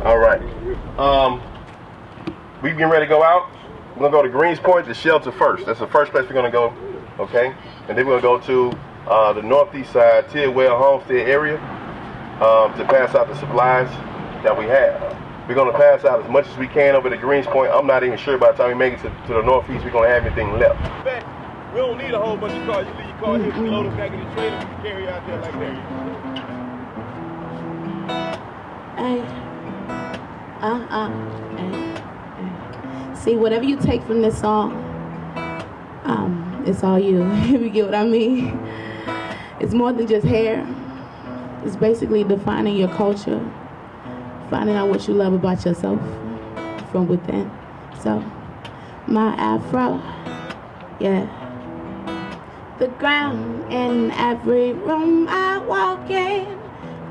All right. We getting ready to go out. We're gonna go to Greenspoint, the shelter first. That's the first place we're gonna go. Okay, and then we're gonna go to the northeast side, Tidwell Homestead area, to pass out the supplies that we have. We're gonna pass out as much as we can over at Greenspoint. I'm not even sure by the time we make it to the northeast, we're gonna have anything left. In fact, we don't need a whole bunch of cars. You leave your car here, we load it back in the trailer, we can carry out there like that. See, whatever you take from this song, it's all you. If you get what I mean. It's more than just hair. It's basically defining your culture, finding out what you love about yourself from within. So, my afro, yeah. The ground in every room I walk in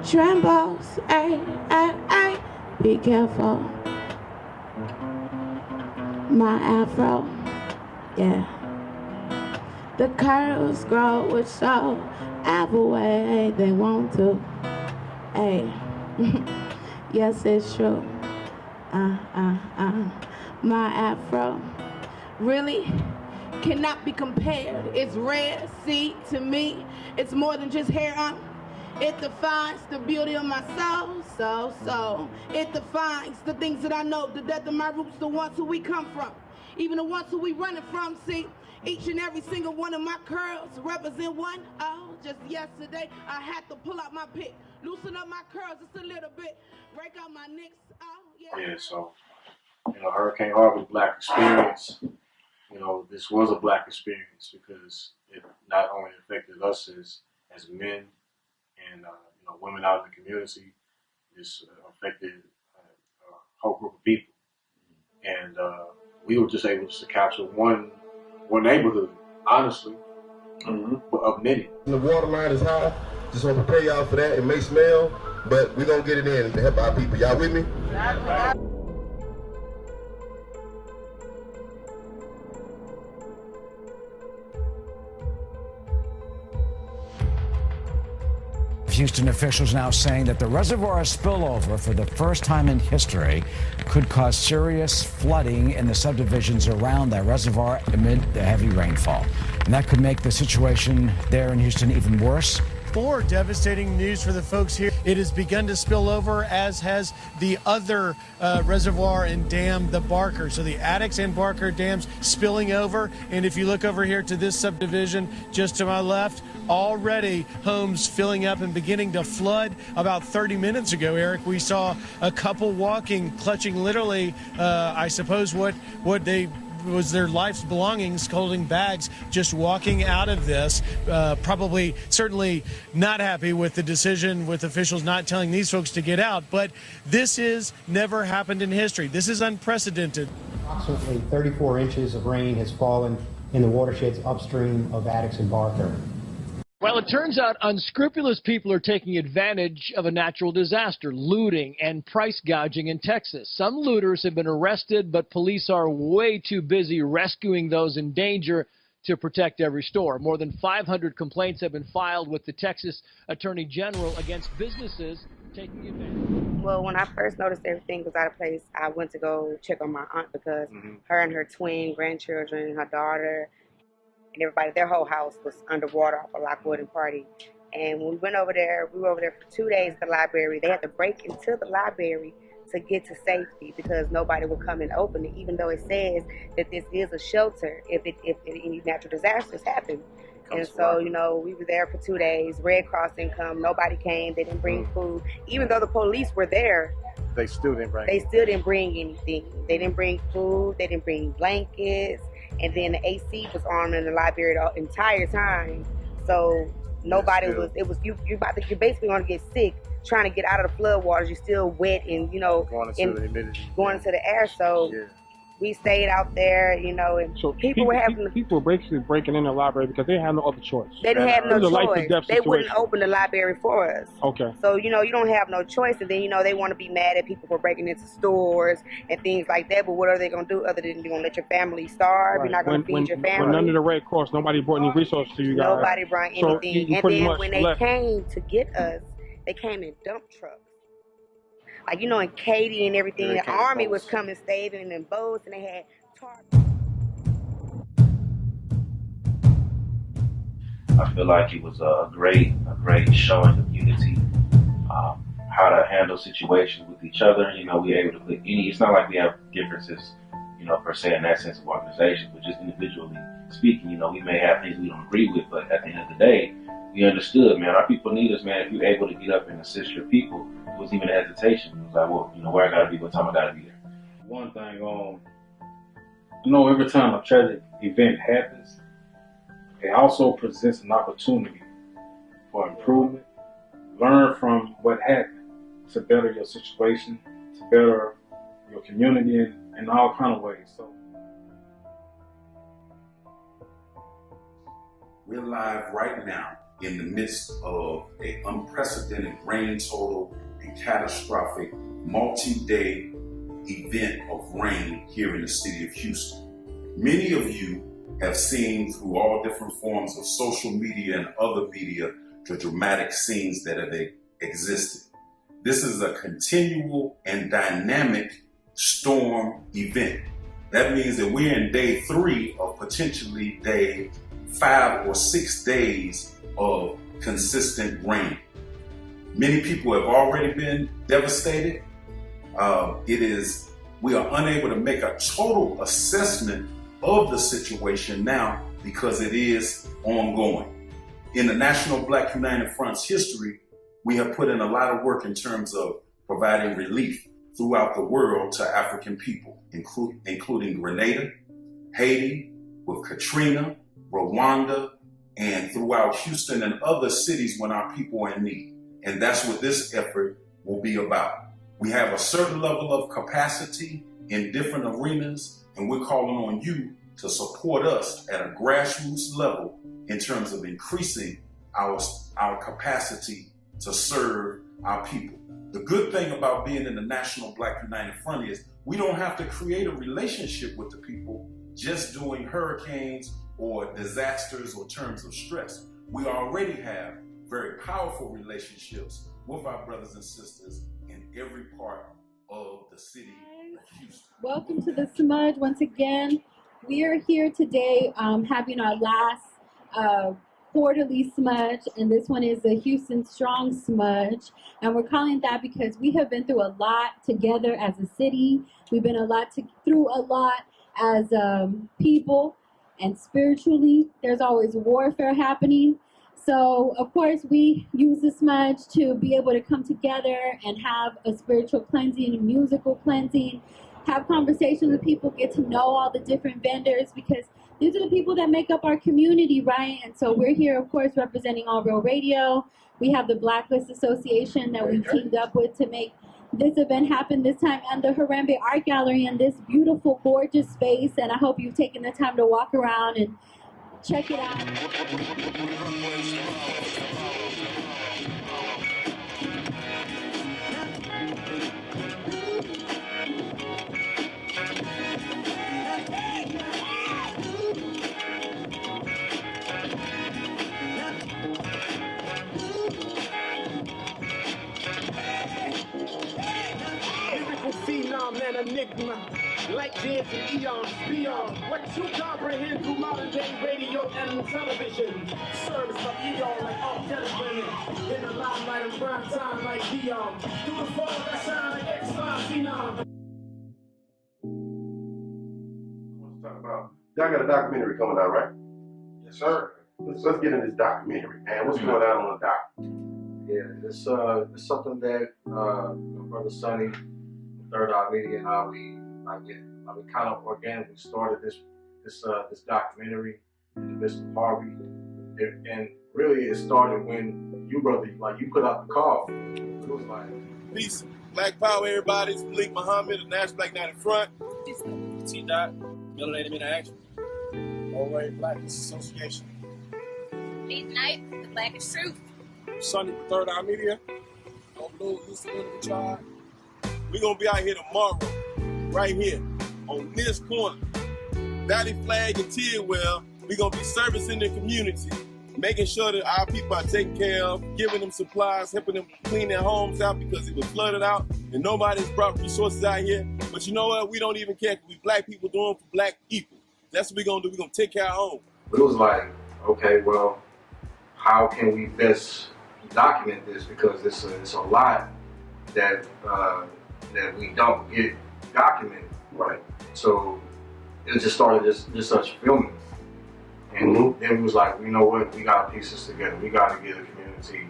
trembles, ay, ay, ay. Be careful. My afro, yeah. The curls grow with so every way they want to. Hey, yes, it's true. My afro really cannot be compared. It's rare, see, to me. It's more than just hair on. It defines the beauty of my soul, so. It defines the things that I know, the depth of my roots, the ones who we come from. Even the ones who we running from, see. Each and every single one of my curls represent one. Oh, just yesterday, I had to pull out my pick. Loosen up my curls just a little bit. Break out my nicks, oh, yeah. Yeah, so, Hurricane Harvey, black experience. This was a black experience because it not only affected us as men and, women out in the community, this affected a whole group of people. And we were just able to capture one neighborhood, honestly, of many. The water line is high. Just want to prepare y'all for that. It may smell, but we're going to get it in to help our people. Y'all with me? Houston officials now saying that the reservoir spillover for the first time in history could cause serious flooding in the subdivisions around that reservoir amid the heavy rainfall. And that could make the situation there in Houston even worse. More devastating news for the folks here. It has begun to spill over, as has the other reservoir and dam, the Barker. So the Addicks and Barker dams spilling over. And if you look over here to this subdivision just to my left, already homes filling up and beginning to flood. About 30 minutes ago, Eric, we saw a couple walking, clutching literally, I suppose, what they was their life's belongings, holding bags, just walking out of this, certainly not happy with the decision, with officials not telling these folks to get out. But this is never happened in history. This is unprecedented. Approximately 34 inches of rain has fallen in the watersheds upstream of Addicks and Barker. Well, it turns out unscrupulous people are taking advantage of a natural disaster, looting and price gouging in Texas. Some looters have been arrested, but police are way too busy rescuing those in danger to protect every store. More than 500 complaints have been filed with the Texas Attorney General against businesses taking advantage. Well, when I first noticed everything was out of place, I went to go check on my aunt because her and her twin grandchildren, her daughter, and everybody, their whole house was underwater off of Lockwood and Party. And when we went over there, we were over there for 2 days at the library. They had to break into the library to get to safety because nobody would come and open it, even though it says that this is a shelter if any natural disasters happen. And so, we were there for 2 days. Red Cross didn't come. Nobody came. They didn't bring food. Even though the police were there, They still didn't bring anything. They didn't bring food. They didn't bring blankets. And then the AC was on in the library the entire time. So nobody you're basically going to get sick trying to get out of the flood waters. You're still wet and, going into the humidity. Going into the air. So we stayed out there, you know, and So people were having... People were basically breaking in the library because they had no other choice. They didn't have no It was a life choice. and death They situation. wouldn't open the library for us. Okay. So, you know, you don't have no choice. And then, you know, they want to be mad at people for breaking into stores and things like that. But what are they going to do other than you're going to let your family starve? Right. You're not going to feed your family. When none of the Red Cross, nobody brought any resources to you guys. Nobody brought anything. So you and pretty then much when they left. came to get us, they came in dump trucks. Like, you know, in Katy and everything, the army was coming, staving in boats, and they had tarps. I feel like it was a great showing of unity, how to handle situations with each other. You know, we were able to put it's not like we have differences, you know, per se in that sense of organization, but just individually speaking, you know, we may have things we don't agree with, but at the end of the day, we understood, man, our people need us, man. If you're able to get up and assist your people, it was even a hesitation. It was like, well, you know, where I gotta be, what time I gotta be there. One thing, you know, every time a tragic event happens, it also presents an opportunity for improvement. Learn from what happened to better your situation, to better your community in all kind of ways. So we're live right now in the midst of an unprecedented rain total and catastrophic multi-day event of rain here in the city of Houston. Many of you have seen through all different forms of social media and other media the dramatic scenes that have existed. This is a continual and dynamic storm event. That means that we're in day 3 of potentially day 5 or 6 days of consistent rain. Many people have already been devastated. We are unable to make a total assessment of the situation now because it is ongoing. In the National Black United Front's history, we have put in a lot of work in terms of providing relief throughout the world to African people, including Grenada, Haiti, with Katrina, Rwanda, and throughout Houston and other cities when our people are in need. And that's what this effort will be about. We have a certain level of capacity in different arenas, and we're calling on you to support us at a grassroots level in terms of increasing our capacity to serve our people. The good thing about being in the National Black United Front is we don't have to create a relationship with the people just doing hurricanes or disasters or terms of stress. We already have very powerful relationships with our brothers and sisters in every part of the city of Houston. Welcome to the Smudge once again. We are here today having our last quarterly smudge, and this one is the Houston Strong Smudge, and we're calling it that because we have been through a lot together as a city. We've been through a lot as people, and spiritually there's always warfare happening. So of course we use the smudge to be able to come together and have a spiritual cleansing, a musical cleansing, have conversations with people, get to know all the different vendors, because these are the people that make up our community, right? And so we're here, of course, representing All Real Radio. We have the Blacklist Association that we teamed up with to make this event happen this time, and the Harambe Art Gallery in this beautiful, gorgeous space. And I hope you've taken the time to walk around and check it out. Phenom and enigma, like dance and eons beyond what you comprehend through modern day radio and television. Service of eon like all television, in the limelight of prime time like Dion. Through the fall that shine like X-5 Phenom. Let's talk about. Y'all got a documentary coming out, right? yes, sir. Let's get into this documentary, man. What's going on the doc? Yeah, it's something that my brother Sonny, Third Eye Media, how we kind of organically started this documentary in the midst of Harvey, and really it started when you put out the call. It was like peace, Black Power, everybody. It's Malik Muhammad, the National Black United Front. T-Dot, Melanated Men in Action, Norway Blackness Association. Lead Night, the Blackest Truth. Sunday for Third Eye Media, No Blue, Houston Unity Tribe. We're going to be out here tomorrow, right here, on this corner, Valley Flag and Tidwell. We're going to be servicing the community, making sure that our people are taken care of, giving them supplies, helping them clean their homes out because it was flooded out and nobody's brought resources out here. But you know what? We don't even care. We black people doing for black people. That's what we're going to do. We're going to take care of our own. It was like, okay, well, how can we best document this? Because it's a lot that that we don't get documented. Right. So it just started just such filming. And then we was like, you know what, we gotta piece this together. We gotta give the community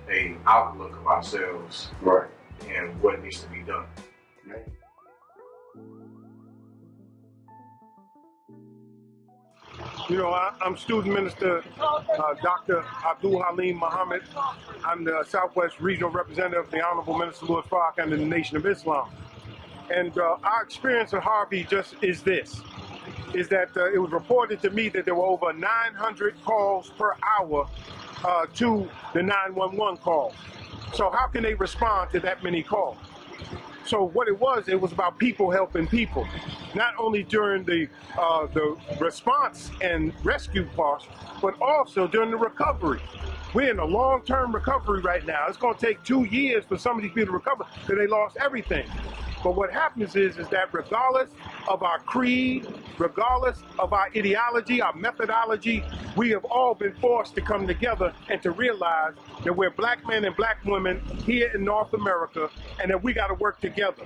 a outlook of ourselves, right, and what needs to be done. Right. You know, I'm student minister Dr. Abdul Halim Muhammad. I'm the Southwest Regional Representative of the Honorable Minister Louis Farrakhan and the Nation of Islam. And our experience with Harvey just is this. Is that it was reported to me that there were over 900 calls per hour to the 911 calls. So how can they respond to that many calls? So what it was about people helping people, not only during the response and rescue parts, but also during the recovery. We're in a long-term recovery right now. It's going to take 2 years for some of these people to recover because they lost everything. But what happens is that regardless of our creed, regardless of our ideology, our methodology, we have all been forced to come together and to realize that we're black men and black women here in North America and that we got to work together.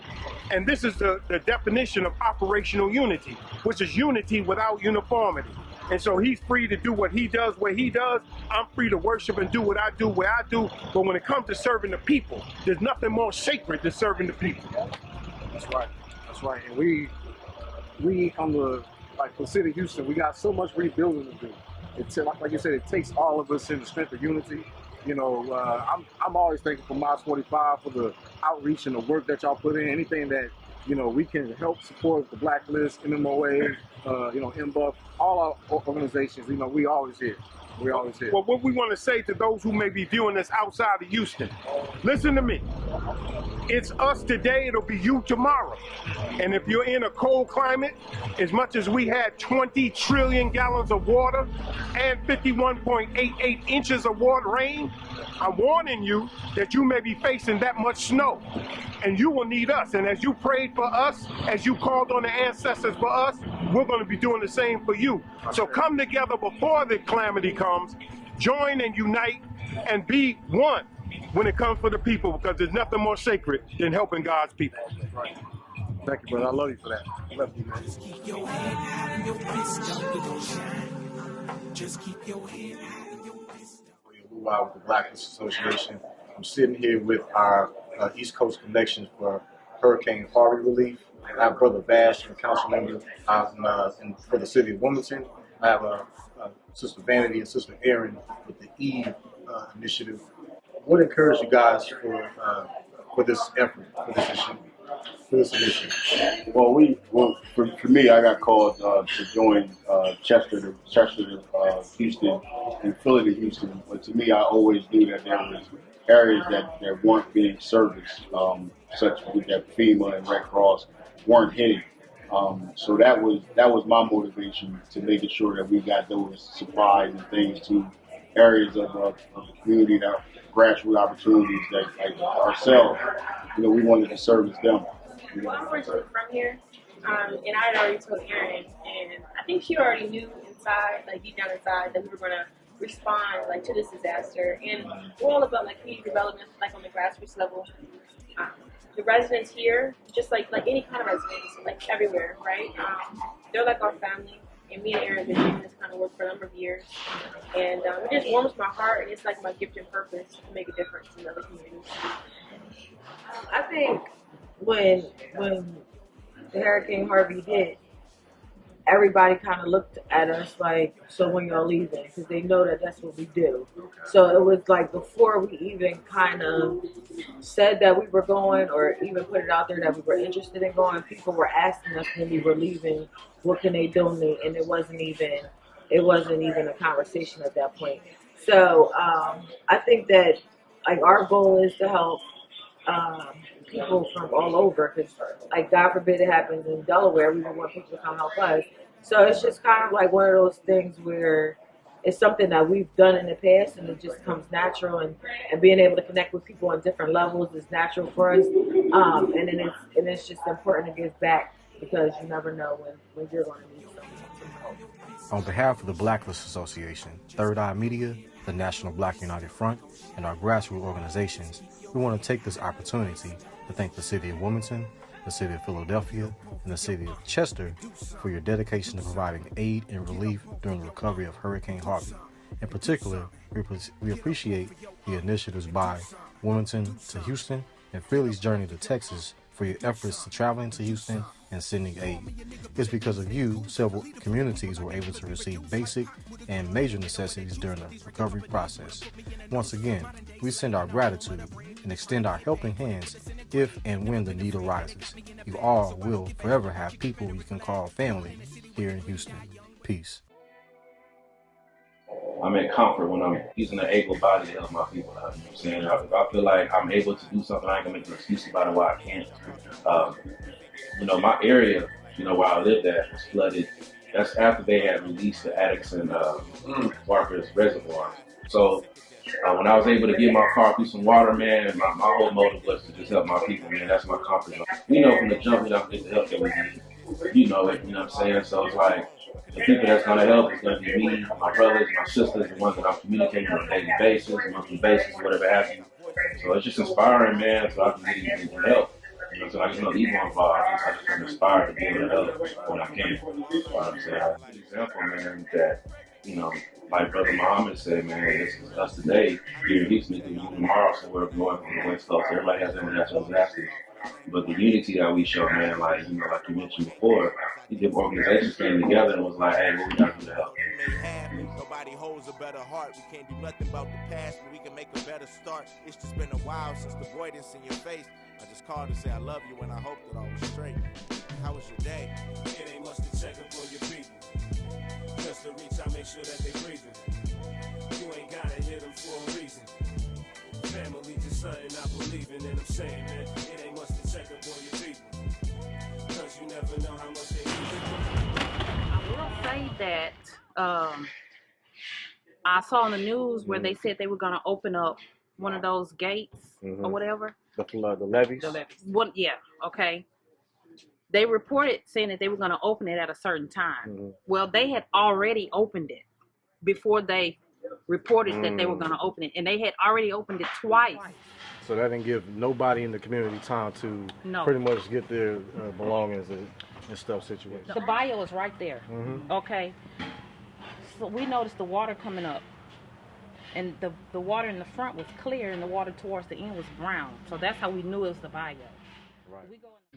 And this is the definition of operational unity, which is unity without uniformity. And so he's free to do what he does where he does. I'm free to worship and do what I do where I do. But when it comes to serving the people, there's nothing more sacred than serving the people. That's right. That's right. And we on the, like for the city of Houston, we got so much rebuilding to do. It's like you said, it takes all of us in the strength of unity. You know, I'm always thankful for Mars 45 for the outreach and the work that y'all put in. Anything that, you know, we can help support the Blacklist, MMOA, you know, MBUF, all our organizations, you know, we always here. We always here. Well, what we want to say to those who may be viewing this outside of Houston, listen to me. It's us today, it'll be you tomorrow. And if you're in a cold climate, as much as we had 20 trillion gallons of water and 51.88 inches of water rain, I'm warning you that you may be facing that much snow. And you will need us. And as you prayed for us, as you called on the ancestors for us, we're going to be doing the same for you. So come together before the calamity comes, join and unite, and be one when it comes for the people, because there's nothing more sacred than helping God's people. Right. Thank you, brother. I love you for that. I love you, man. Just keep your head high and your fist up, it gon' shine. Just keep your head high and your fist up. With the Blacklist Association. I'm sitting here with our East Coast connections for Hurricane Harvey relief. I have Brother Bash, a council member for the city of Wilmington. I have Sister Vanity and Sister Erin with the Eve initiative. What encouraged you guys for this effort, for this initiative? Well, for me, I got called to join Chester to Houston, and Philly to Houston. But to me, I always knew that there was areas that weren't being serviced, such that FEMA and Red Cross weren't hitting. So that was my motivation to making sure that we got those supplies and things to areas of the community, that grassroots opportunities that, like ourselves, you know, we wanted to service them. You know? Well, I'm originally from here, and I had already told Erin, and I think she already knew inside, like deep down inside, that we were going to respond like to this disaster. And we're all about like community development, like on the grassroots level. The residents here, just like any kind of residents, like everywhere, right? They're like our family, and me and Erin have been doing this kind of work for a number of years, and it just warms my heart, and it's like my gift and purpose to make a difference in other communities. I think when the Hurricane Harvey hit, everybody kind of looked at us like, so when y'all leaving? Because they know that that's what we do. So it was like before we even kind of said that we were going or even put it out there that we were interested in going, people were asking us when we were leaving, what can they donate? And it wasn't even a conversation at that point. So I think that like our goal is to help people from all over, because like God forbid it happens in Delaware, we would want people to come help us. So it's just kind of like one of those things where it's something that we've done in the past and it just comes natural, and being able to connect with people on different levels is natural for us. And it's just important to give back, because you never know when you're going to need some help. On behalf of the Blacklist Association, Third Eye Media, the National Black United Front, and our grassroots organizations, we want to take this opportunity to thank the City of Wilmington, the City of Philadelphia, and the City of Chester for your dedication to providing aid and relief during the recovery of Hurricane Harvey. In particular, we appreciate the initiatives by Wilmington to Houston and Philly's journey to Texas for your efforts to traveling to Houston and sending aid. It's because of you, several communities were able to receive basic and major necessities during the recovery process. Once again, we send our gratitude and extend our helping hands if and when the need arises. You all will forever have people you can call family here in Houston. Peace. I'm in comfort when I'm using the able body to help my people out. You know what I'm saying? If I feel like I'm able to do something, I ain't gonna make an excuse about it why I can't. My area, where I lived at was flooded. That's after they had released the Addicts and Barker's reservoirs. So when I was able to get my car through some water, man, my whole motive was to just help my people, man. That's my comfort zone. We know from the jump we don't get the help that we need. You know it, you know what I'm saying? So it's like, the people that's going to help is going to be me, my brothers, my sisters, the ones that I'm communicating on a daily basis, monthly basis, whatever have you. So it's just inspiring, man, so I can get even help. So I just don't even involved. I just want to inspire to be able to help when I can. You know what I'm saying? An example, man, that, like Brother Muhammad said, man, this is us today, here in Houston, it can be tomorrow somewhere going from the West Coast. Everybody has their natural disasters. But the unity that we show, man, like you mentioned before, the organizations came together and was like, hey, what we got to do to help? Nobody holds a better heart. We can't do nothing about the past, but we can make a better start. It's just been a while since the avoidance in your face. I just called to say I love you and I hope that all was straight. How was your day? It ain't much to check up on your people. Just to reach out, make sure that they breathing. You ain't gotta hit them for a reason. Family just something I believe in, and I'm saying, man, it ain't much to check up on your people. Cause you never know how much they need you. I will say that I saw on the news where they said they were going to open up one of those gates or whatever. The levees? The levees. Yeah, okay. They reported saying that they were going to open it at a certain time. Well, they had already opened it before they reported that they were going to open it, and they had already opened it twice. So that didn't give nobody in the community time to pretty much get their belongings and stuff situated. The bio is right there. Okay. So we noticed the water coming up, and the water in the front was clear, and the water towards the end was brown. So that's how we knew it was the bio. Right.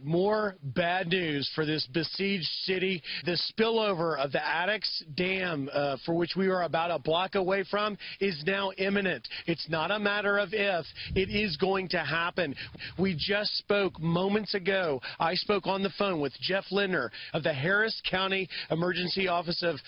More bad news for this besieged city. The spillover of the Addicts Dam, for which we are about a block away from, is now imminent. It's not a matter of if. It is going to happen. We just spoke moments ago. I spoke on the phone with Jeff Lindner of the Harris County Emergency Office of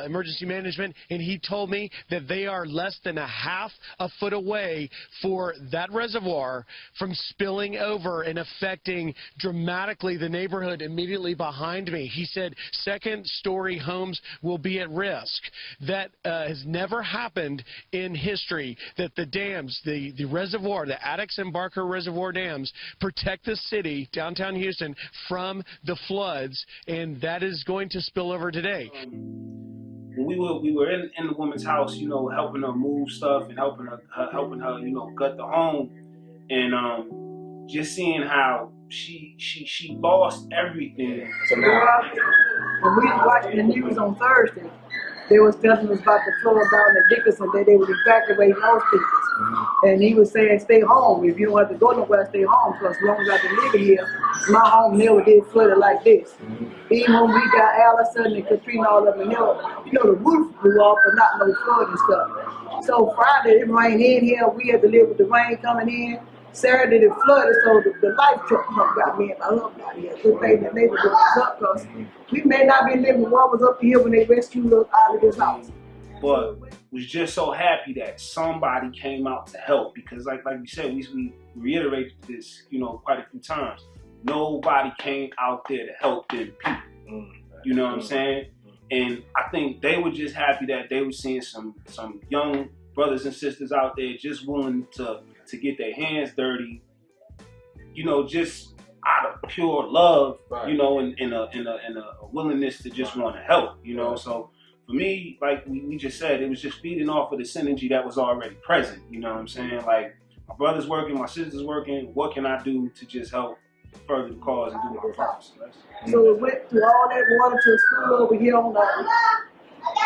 Emergency Management, and he told me that they are less than a half a foot away for that reservoir from spilling over and affecting dramatically the neighborhood immediately behind me. He said second-story homes will be at risk. That has never happened in history, that the dams, the reservoir, the Addicts and Barker Reservoir dams, protect the city, downtown Houston, from the floods, and that is going to spill over today. When we were in the woman's house, helping her move stuff and helping her, gut the home, and just seeing how she lost everything. When we was watching the news on Thursday, they was telling us about the flood down at Dickinson, that they would evacuate most people. And he was saying, stay home. If you don't have to go nowhere, stay home. Because as long as I've been living here, my home never did flooded like this. Even when we got Allison and Katrina all up in here, you know, the roof blew off, but not no flood and stuff. So Friday it rained in here. We had to live with the rain coming in. Saturday it flooded, so the life truck got me and my husband out here. Good thing the neighborhood was up, because we may not be living what was up here when they rescued us out of this house. But was just so happy that somebody came out to help, because like you said, we reiterated this, you know, quite a few times. Nobody came out there to help them people. You know what I'm saying? And I think they were just happy that they were seeing some young brothers and sisters out there just willing to get their hands dirty, you know, just out of pure love, you know, and a willingness to just want to help, you know. So for me, like we just said, it was just feeding off of the synergy that was already present. You know what I'm saying? Like, my brother's working, my sister's working. What can I do to just help further the cause and do my part? So we went through all that water to the school over here on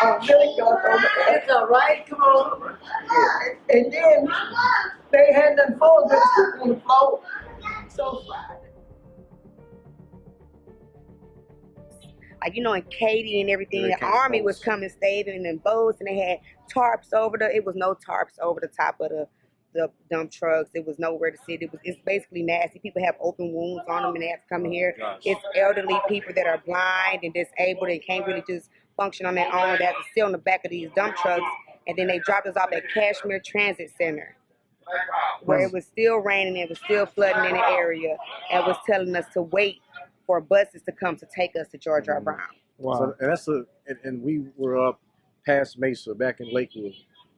it's all right, come on. And then they had them phones that was on the floor. So like, you know, in Katy and everything, the army was coming, staving in boats, and they had tarps over it was no tarps over the top of the dump trucks. It was nowhere to sit. It's basically nasty. People have open wounds on them and they have to come here. It's elderly people that are blind and disabled and can't really just function on their own. They have to sit on the back of these dump trucks, and then they dropped us off at Kashmir Transit Center, where it was still raining, it was still flooding in the area, and was telling us to wait for buses to come to take us to George R. Brown. Wow. So, and we were up past Mesa back in Lakewood,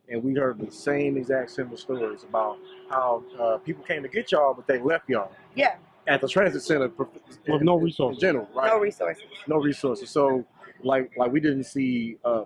and we heard the same exact similar stories about how people came to get y'all, but they left y'all. Yeah. At the transit center with no resources. In general, right? No resources. No resources. So, like we didn't see a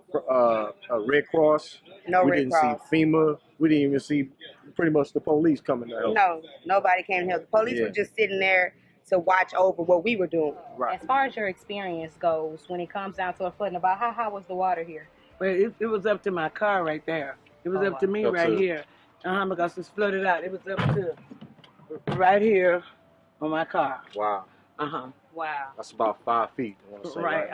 Red Cross. No we Red didn't Cross. see FEMA. We didn't even see pretty much the police coming to help. No, nobody came to help. The police were just sitting there to watch over what we were doing. Right. As far as your experience goes, when it comes down to a flooding, about how high was the water here? Well, it was up to my car right there. It was up to me right here. Because it's flooded out. It was up to right here on my car. Wow. Wow. That's about 5 feet. I want to say, Right.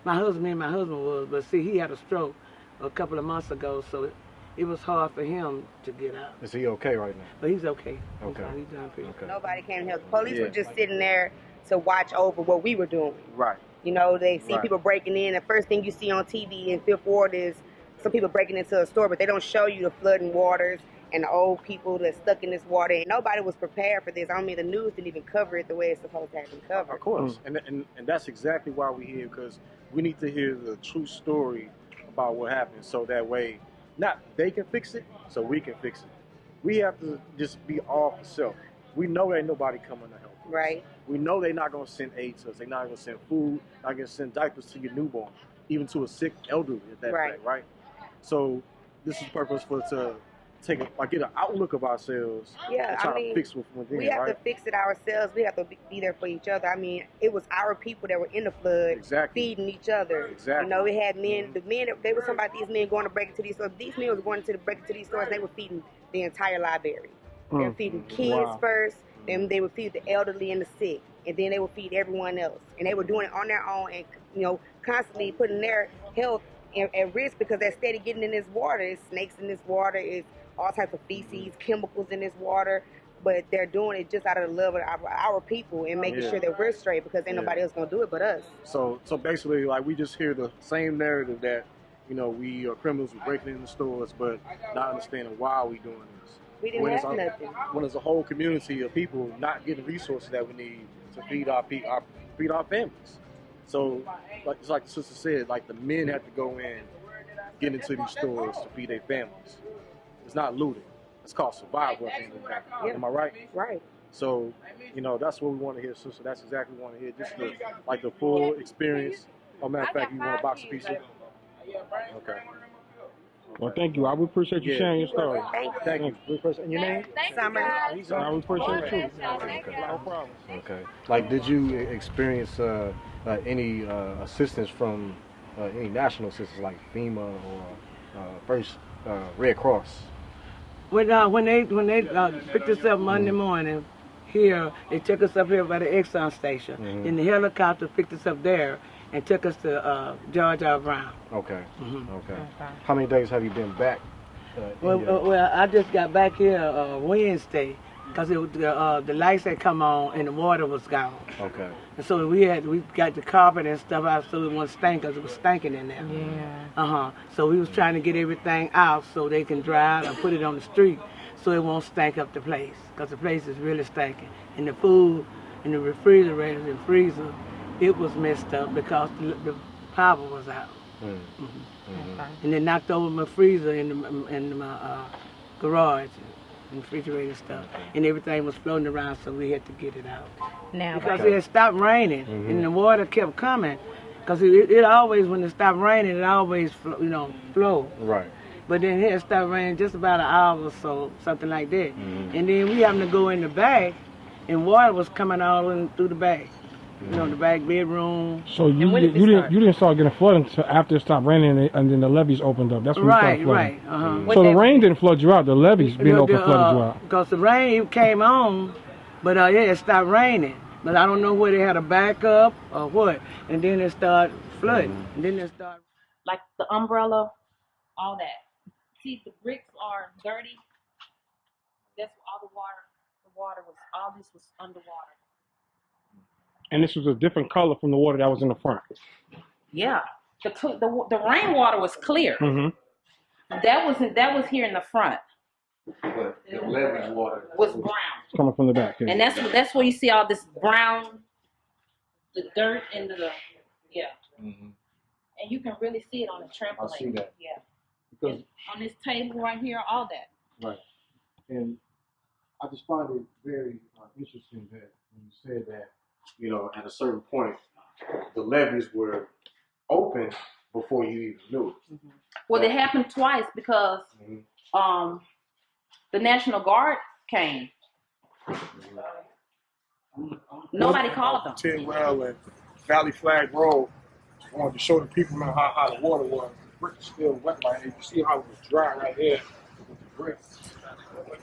My husband was, but see, he had a stroke a couple of months ago, so it was hard for him to get out. Is he okay right now? But he's okay. Okay. He's done pretty good. Nobody came to help. The police were just sitting there to watch over what we were doing. Right. You know, they see Right. people breaking in. The first thing you see on TV in Fifth Ward is some people breaking into a store, but they don't show you the flooding waters and the old people that's stuck in this water. And nobody was prepared for this. I mean, the news didn't even cover it the way it's supposed to have been covered. Of course. And that's exactly why we're here, because we need to hear the true story about what happened, so that way, not they can fix it, so we can fix it. We have to just be off the self. We know ain't nobody coming to help us. Right. We know they're not going to send aid to us. They're not going to send food, not going to send diapers to your newborn, even to a sick elderly at that Right. fact, right? So this is purposeful to get an outlook of ourselves and try to fix within, we have right? to fix it ourselves. We have to be there for each other. I mean, it was our people that were in the flood, feeding each other. Exactly. You know, we had men. The men, they were talking about these men going to break into these stores. These men was going to break into these stores. They were feeding the entire library. They were feeding kids first. Then they would feed the elderly and the sick, and then they would feed everyone else. And they were doing it on their own, and constantly putting their health at risk, because they're steady getting in this water. It's snakes in this water. It's all types of feces, chemicals in this water. But they're doing it just out of the love of our people and making sure that we're straight, because ain't nobody else gonna do it but us. So basically, like, we just hear the same narrative that, we are criminals, we're breaking into stores, but not understanding why we doing this. We didn't have nothing. When there's a whole community of people not getting resources that we need to feed our families. So, it's like the sister said, like, the men have to go in, get into these stores to feed their families. It's not looting. It's called survival at the end of the day. Am I right? Right. So, that's what we want to hear, sister. That's exactly what we want to hear. Just the full experience. Oh, matter of fact, you want a box of pizza? Okay. Well, thank you. I would appreciate you sharing your story. Thank you. And your name? Summer. I would appreciate you. No problem. Okay. Like, did you experience any assistance from any national assistance, like FEMA or first Red Cross? When they picked us up Monday morning, here. They took us up here by the Exxon station. Mm-hmm. Then the helicopter picked us up there and took us to George R. Brown. Okay. Mm-hmm. Okay. How many days have you been back? Well, I just got back here Wednesday because the lights had come on and the water was gone. Okay. And so we got the carpet and stuff out so it wouldn't stink because it was stinking in there. Yeah. So we was trying to get everything out so they can dry it and put it on the street so it won't stink up the place because the place is really stinking. And the food and the refrigerators and freezer, it was messed up because the power was out. And they knocked over my freezer in my garage and refrigerator stuff. And everything was floating around, so we had to get it out. Now, because it had stopped raining and the water kept coming. Because it always, when it stopped raining, it always flow. Right. But then it stopped raining just about an hour or so, something like that. And then we happened to go in the back, and water was coming all in through the back. You know, the back bedroom. So you didn't start getting flooded until after it stopped raining and then the levees opened up. That's when you started flooding. Right. So the rain didn't flood you out. The levees being open flooded you out. Because the rain came on, but it stopped raining. But I don't know whether they had a backup or what. And then it started flooding. And then it started. like the umbrella, all that. See, the bricks are dirty. That's all the water was, all this was underwater. And this was a different color from the water that was in the front. Yeah, the rainwater was clear. That was here in the front. But the levees water was brown. Coming from the back. And that's where you see all this brown, the dirt and and you can really see it on the trampoline. I see that. Yeah. Because on this table right here, all that. right. And I just find it very interesting that when you said that, you know, at a certain point, the levees were open before you even knew it. Well, it happened twice because the National Guard came. Nobody called them. Tidwell and Valley Flag Road. I wanted to show the people how the water was. The brick is still wet right here. You see how it was dry right here with the brick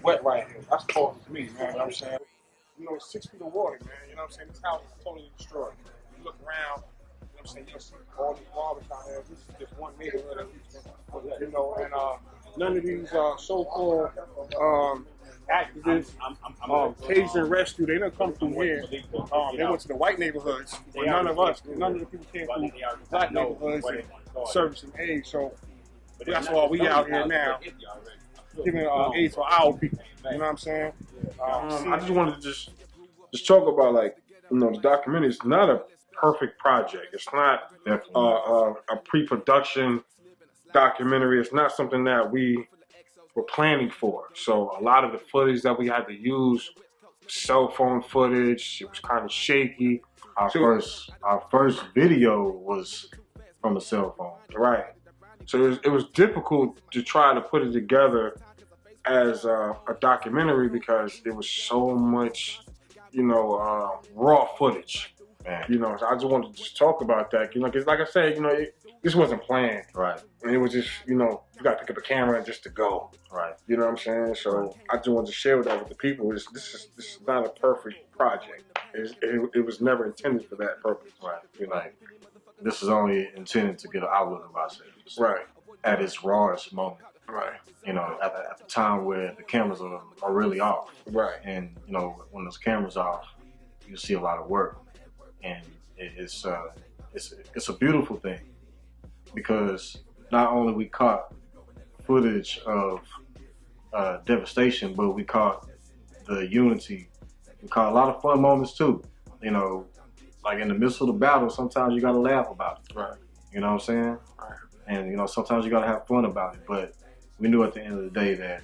wet right here. That's causes me, man. You know what I'm saying? You know, it's 6 feet of water, man. You know what I'm saying? This house is totally destroyed. You look around, you know what I'm saying? You'll see all these barbers out there. This is just one neighborhood of Houston, you know, and none of these so-called activists, Cajun Rescue, they didn't come through here. They went to the white neighborhoods, but none of the people came through the black neighborhoods and servicing aid. So that's why we out here now, giving aid to our people. You know what I'm saying? I just wanted to just talk about, like, you know, the documentary is not a perfect project. It's not a pre-production documentary. It's not something that we were planning for. So a lot of the footage that we had to use, cell phone footage, it was kind of shaky. Our first video was from a cell phone. Right. So it was difficult to try to put it together as a documentary because there was so much, you know, raw footage. Man. You know, so I just wanted to just talk about that. You know, because like I said, you know, this wasn't planned. Right. And it was just, you know, you got to pick up a camera and just to go. Right. You know what I'm saying? So I just wanted to share that with the people. This is not a perfect project. It was never intended for that purpose. Right. You know, this is only intended to get an outlook of ourselves. Right. At its rawest moment. Right. You know, at the time where the cameras are really off. Right. And, you know, when those cameras off, you see a lot of work. And it's a beautiful thing because not only we caught footage of devastation, but we caught the unity. We caught a lot of fun moments too. You know, like in the midst of the battle, sometimes you gotta laugh about it. Right. You know what I'm saying? Right. And you know, sometimes you gotta have fun about it. But we knew at the end of the day that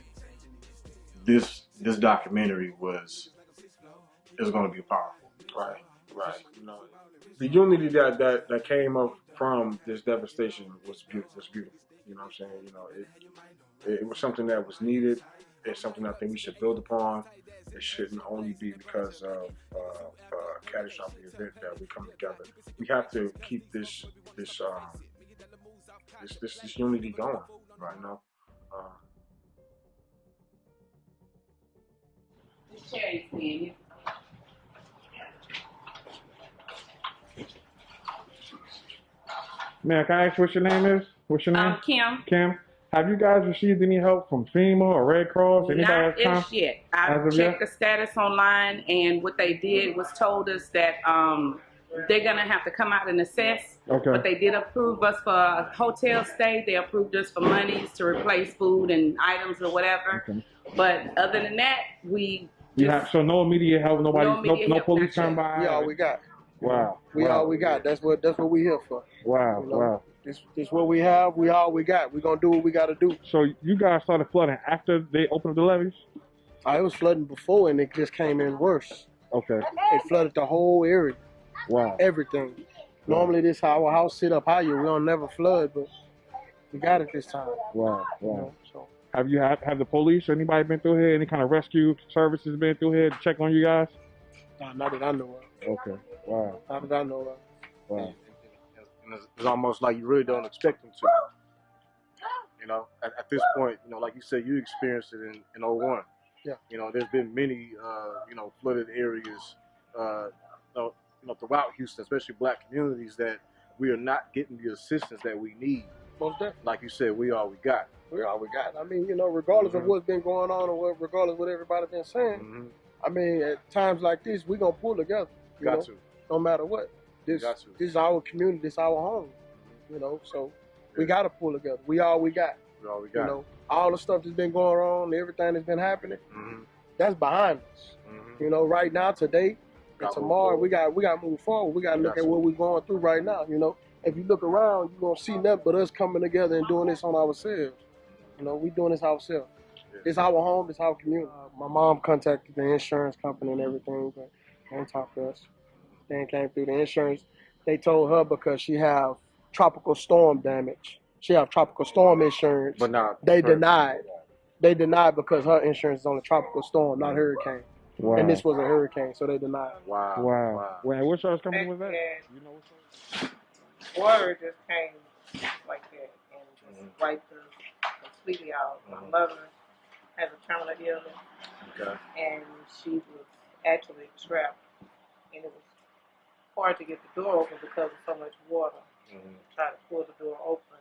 this documentary was gonna be powerful. Right. Right. You know, the unity that came up from this devastation was beautiful. You know what I'm saying? You know, it was something that was needed. It's something I think we should build upon. It shouldn't only be because of a catastrophic event that we come together. We have to keep this unity going. Right. You know. This chair is Man, can I ask what your name is? What's your name? Kim. Kim. Have you guys received any help from FEMA or Red Cross? Anybody Not that's as yet. I as of checked yet? the status online, and what they did was told us that they're gonna have to come out and assess. Okay. But they did approve us for a hotel stay. They approved us for monies to replace food and items or whatever. Okay. But other than that, we You have so no immediate help, nobody, no police come by. We all we got. Wow. We all we got. That's what we here for. Wow. You know? Wow. This what we have. We all we got. We gonna do what we gotta do. So you guys started flooding after they opened the levees? It was flooding before, and it just came in worse. Okay. It flooded the whole area. Wow. Everything. Normally, this how our house sit up higher. We don't never flood, but we got it this time. Wow. Wow. You know, so. Have the police or anybody been through here? Any kind of rescue services been through here to check on you guys? Not that I know of. Okay. Wow. Not that I know of. Wow. And it's almost like you really don't expect them to. You know, at this point, you know, like you said, you experienced it in 01. Yeah. You know, there's been many, flooded areas, throughout Houston, especially black communities, that we are not getting the assistance that we need. Most definitely. Like you said, we all we got. We all we got. I mean, regardless of what's been going on or regardless of what everybody's been saying, I mean, at times like this, we're going to pull together. You know? No matter what. This is our community. This is our home. You know, so we got to pull together. We all we got. We all we got. You know, all the stuff that's been going on, everything that's been happening, that's behind us. You know, right now, today, and tomorrow, we got to move forward. We got to look at what we're going through right now. You know, if you look around, you're going to see nothing but us coming together and doing this on ourselves. You know, we doing this ourselves. It's our home. It's our community. My mom contacted the insurance company and everything, but they didn't talk to us. They came through the insurance. They told her because she have tropical storm damage. She have tropical storm insurance. But not. They denied. They denied because her insurance is on a tropical storm, not hurricane. Wow. And this was a hurricane, so they denied. Wow. Wow. What insurance company was that? You know water just came like that and just wiped her completely out. My mother has a terminal illness, and she was actually trapped, and it was hard to get the door open because of so much water. Try to pull the door open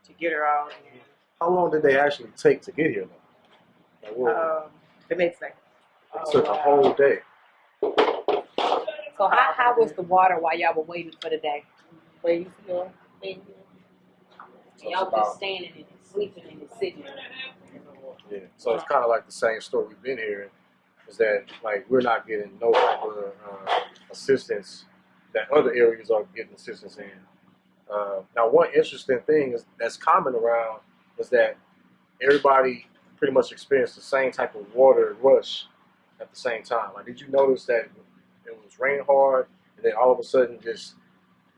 to get her out. And, How long did they actually take to get here? the next day. It took a whole day. So how was the water while y'all were waiting for the day? Waiting for y'all just standing and sleeping and sitting. Yeah. So it's kind of like the same story we've been hearing, is that like we're not getting no type of assistance that other areas are getting assistance in. Now, one interesting thing that's common around is that everybody pretty much experienced the same type of water rush at the same time. Like, did you notice that it was raining hard, and then all of a sudden, just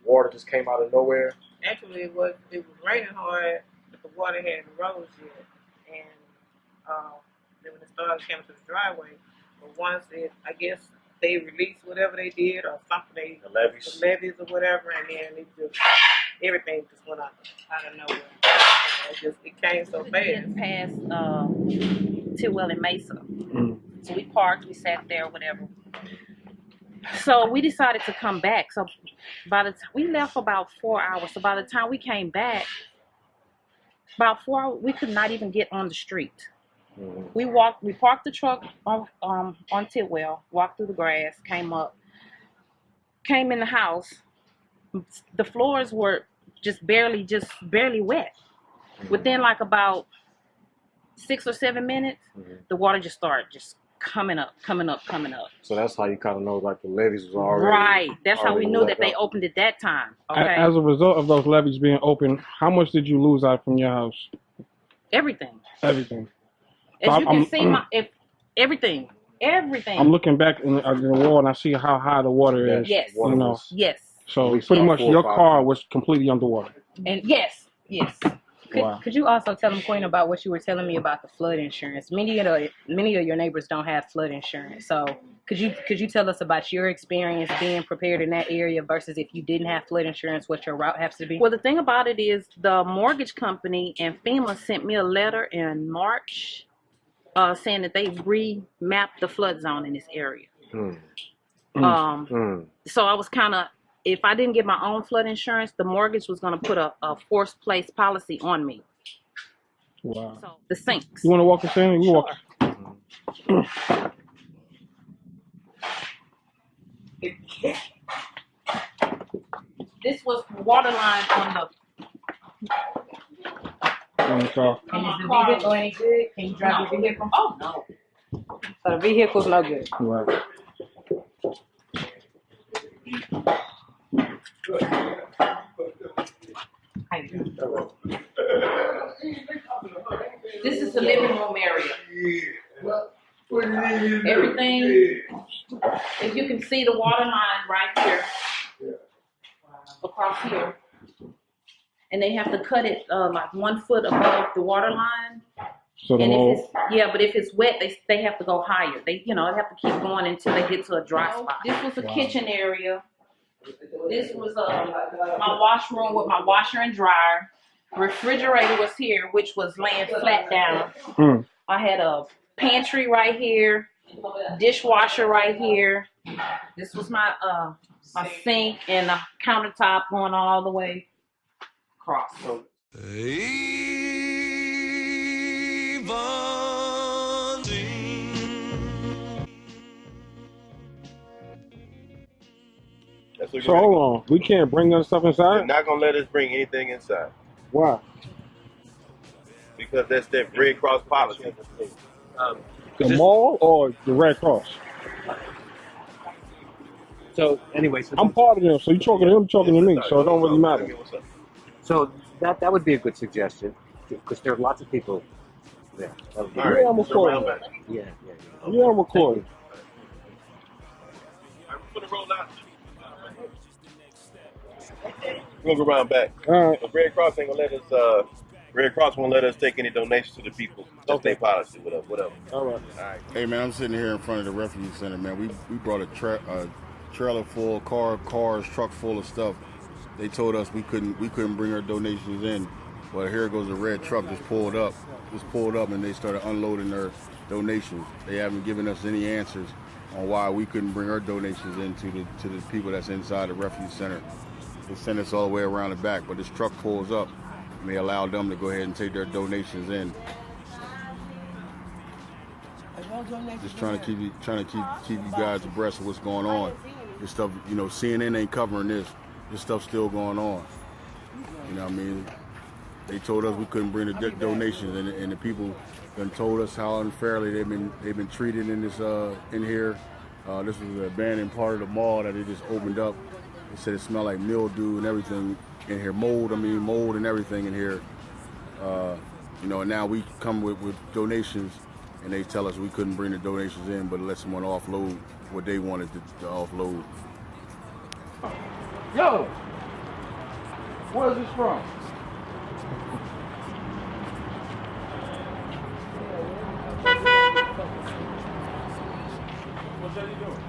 water just came out of nowhere? Actually, it was raining hard, but the water hadn't rose yet. And then when it started, it came to the driveway. But once I guess they released whatever they did or something, the levees or whatever, and then everything just went out of nowhere. It came so fast. Getting past Tidwell and Mesa. So we parked, we sat there, whatever. So we decided to come back. So by the time we left for about 4 hours. So by the time we came back, about 4 hours, we could not even get on the street. We parked the truck on Tidwell, walked through the grass, came in the house. The floors were just barely wet. Within like about 6 or 7 minutes, the water just started coming up. So that's how you kind of know like the levees was already right. That's how we knew that they opened it that time. Okay. As a result of those levees being open, how much did you lose out from your house? Everything. Everything. As so you can see, everything. I'm looking back in the wall and I see how high the water is. Yes. You know. Yes. So pretty much your car was completely underwater. And yes. Could you also tell them, Queen, about what you were telling me about the flood insurance? Many of your neighbors don't have flood insurance. So could you tell us about your experience being prepared in that area versus if you didn't have flood insurance, what your route has to be? Well, the thing about it is the mortgage company and FEMA sent me a letter in March saying that they remapped the flood zone in this area. So I was kind of if I didn't get my own flood insurance, the mortgage was going to put a forced place policy on me. Wow. So the sinks. You want to walk us in? You walk. This was water line on the. On the car. And is the vehicle any good? Can you drive your vehicle? Oh no. So the vehicle's no good. Right. This is the living room area. Everything, if you can see the water line right here, across here, and they have to cut it like 1 foot above the water line. So and if it's but if it's wet, they have to go higher. They they have to keep going until they get to a dry spot. This was a kitchen area. This was my washroom with my washer and dryer. Refrigerator was here, which was laying flat down. I had a pantry right here, dishwasher right here. This was my my sink and the countertop going all the way across. So hold on, we can't bring that stuff inside? They're not gonna let us bring anything inside. Why? Because that's that Red Cross policy. The mall or the Red Cross? So anyway, I'm part of them, so you talking to him, talking to me, so it don't really matter. So that would be a good suggestion because there are lots of people there. Yeah, I'm recording. Yeah, Yeah, I'm recording. We'll go around back. All right. But Red Cross ain't gonna let us. Red Cross won't let us take any donations to the people. Just their policy, whatever. All right. All right. Hey man, I'm sitting here in front of the refuge center, man. We brought a trailer full, cars, truck full of stuff. They told us we couldn't bring our donations in. Well, here goes a red truck just pulled up, and they started unloading their donations. They haven't given us any answers on why we couldn't bring our donations in to the people that's inside the refuge center. They sent us all the way around the back, but this truck pulls up, and they allowed them to go ahead and take their donations in. Just trying to keep you guys abreast of what's going on. This stuff, CNN ain't covering this. This stuff's still going on. You know what I mean? They told us we couldn't bring the donations, and the people done told us how unfairly they've been treated in this in here. This was an abandoned part of the mall that they just opened up. They said it smelled like mildew and everything in here, mold and everything in here. And now we come with donations, and they tell us we couldn't bring the donations in, but let someone offload what they wanted to offload. Yo, where's this from? What's that you doing?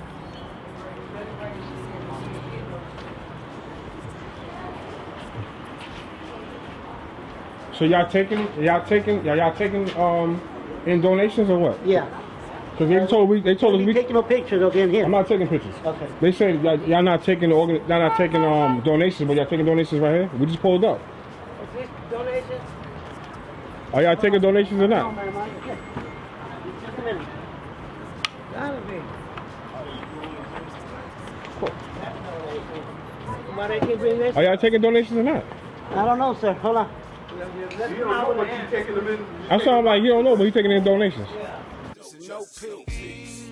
So y'all taking in donations or what? Yeah. Because they told us we taking no pictures of in here. I'm not taking pictures. Okay. They said y'all not taking donations, but y'all taking donations right here. We just pulled up. Is this donations? Are y'all taking donations or No, not? man, just a minute. Gotta be. Why they keep bringing this? Are y'all taking donations or not? I don't know, sir. Hold on. You don't know, but you taking them in. I sound like you don't know, but you taking in donations. No peace.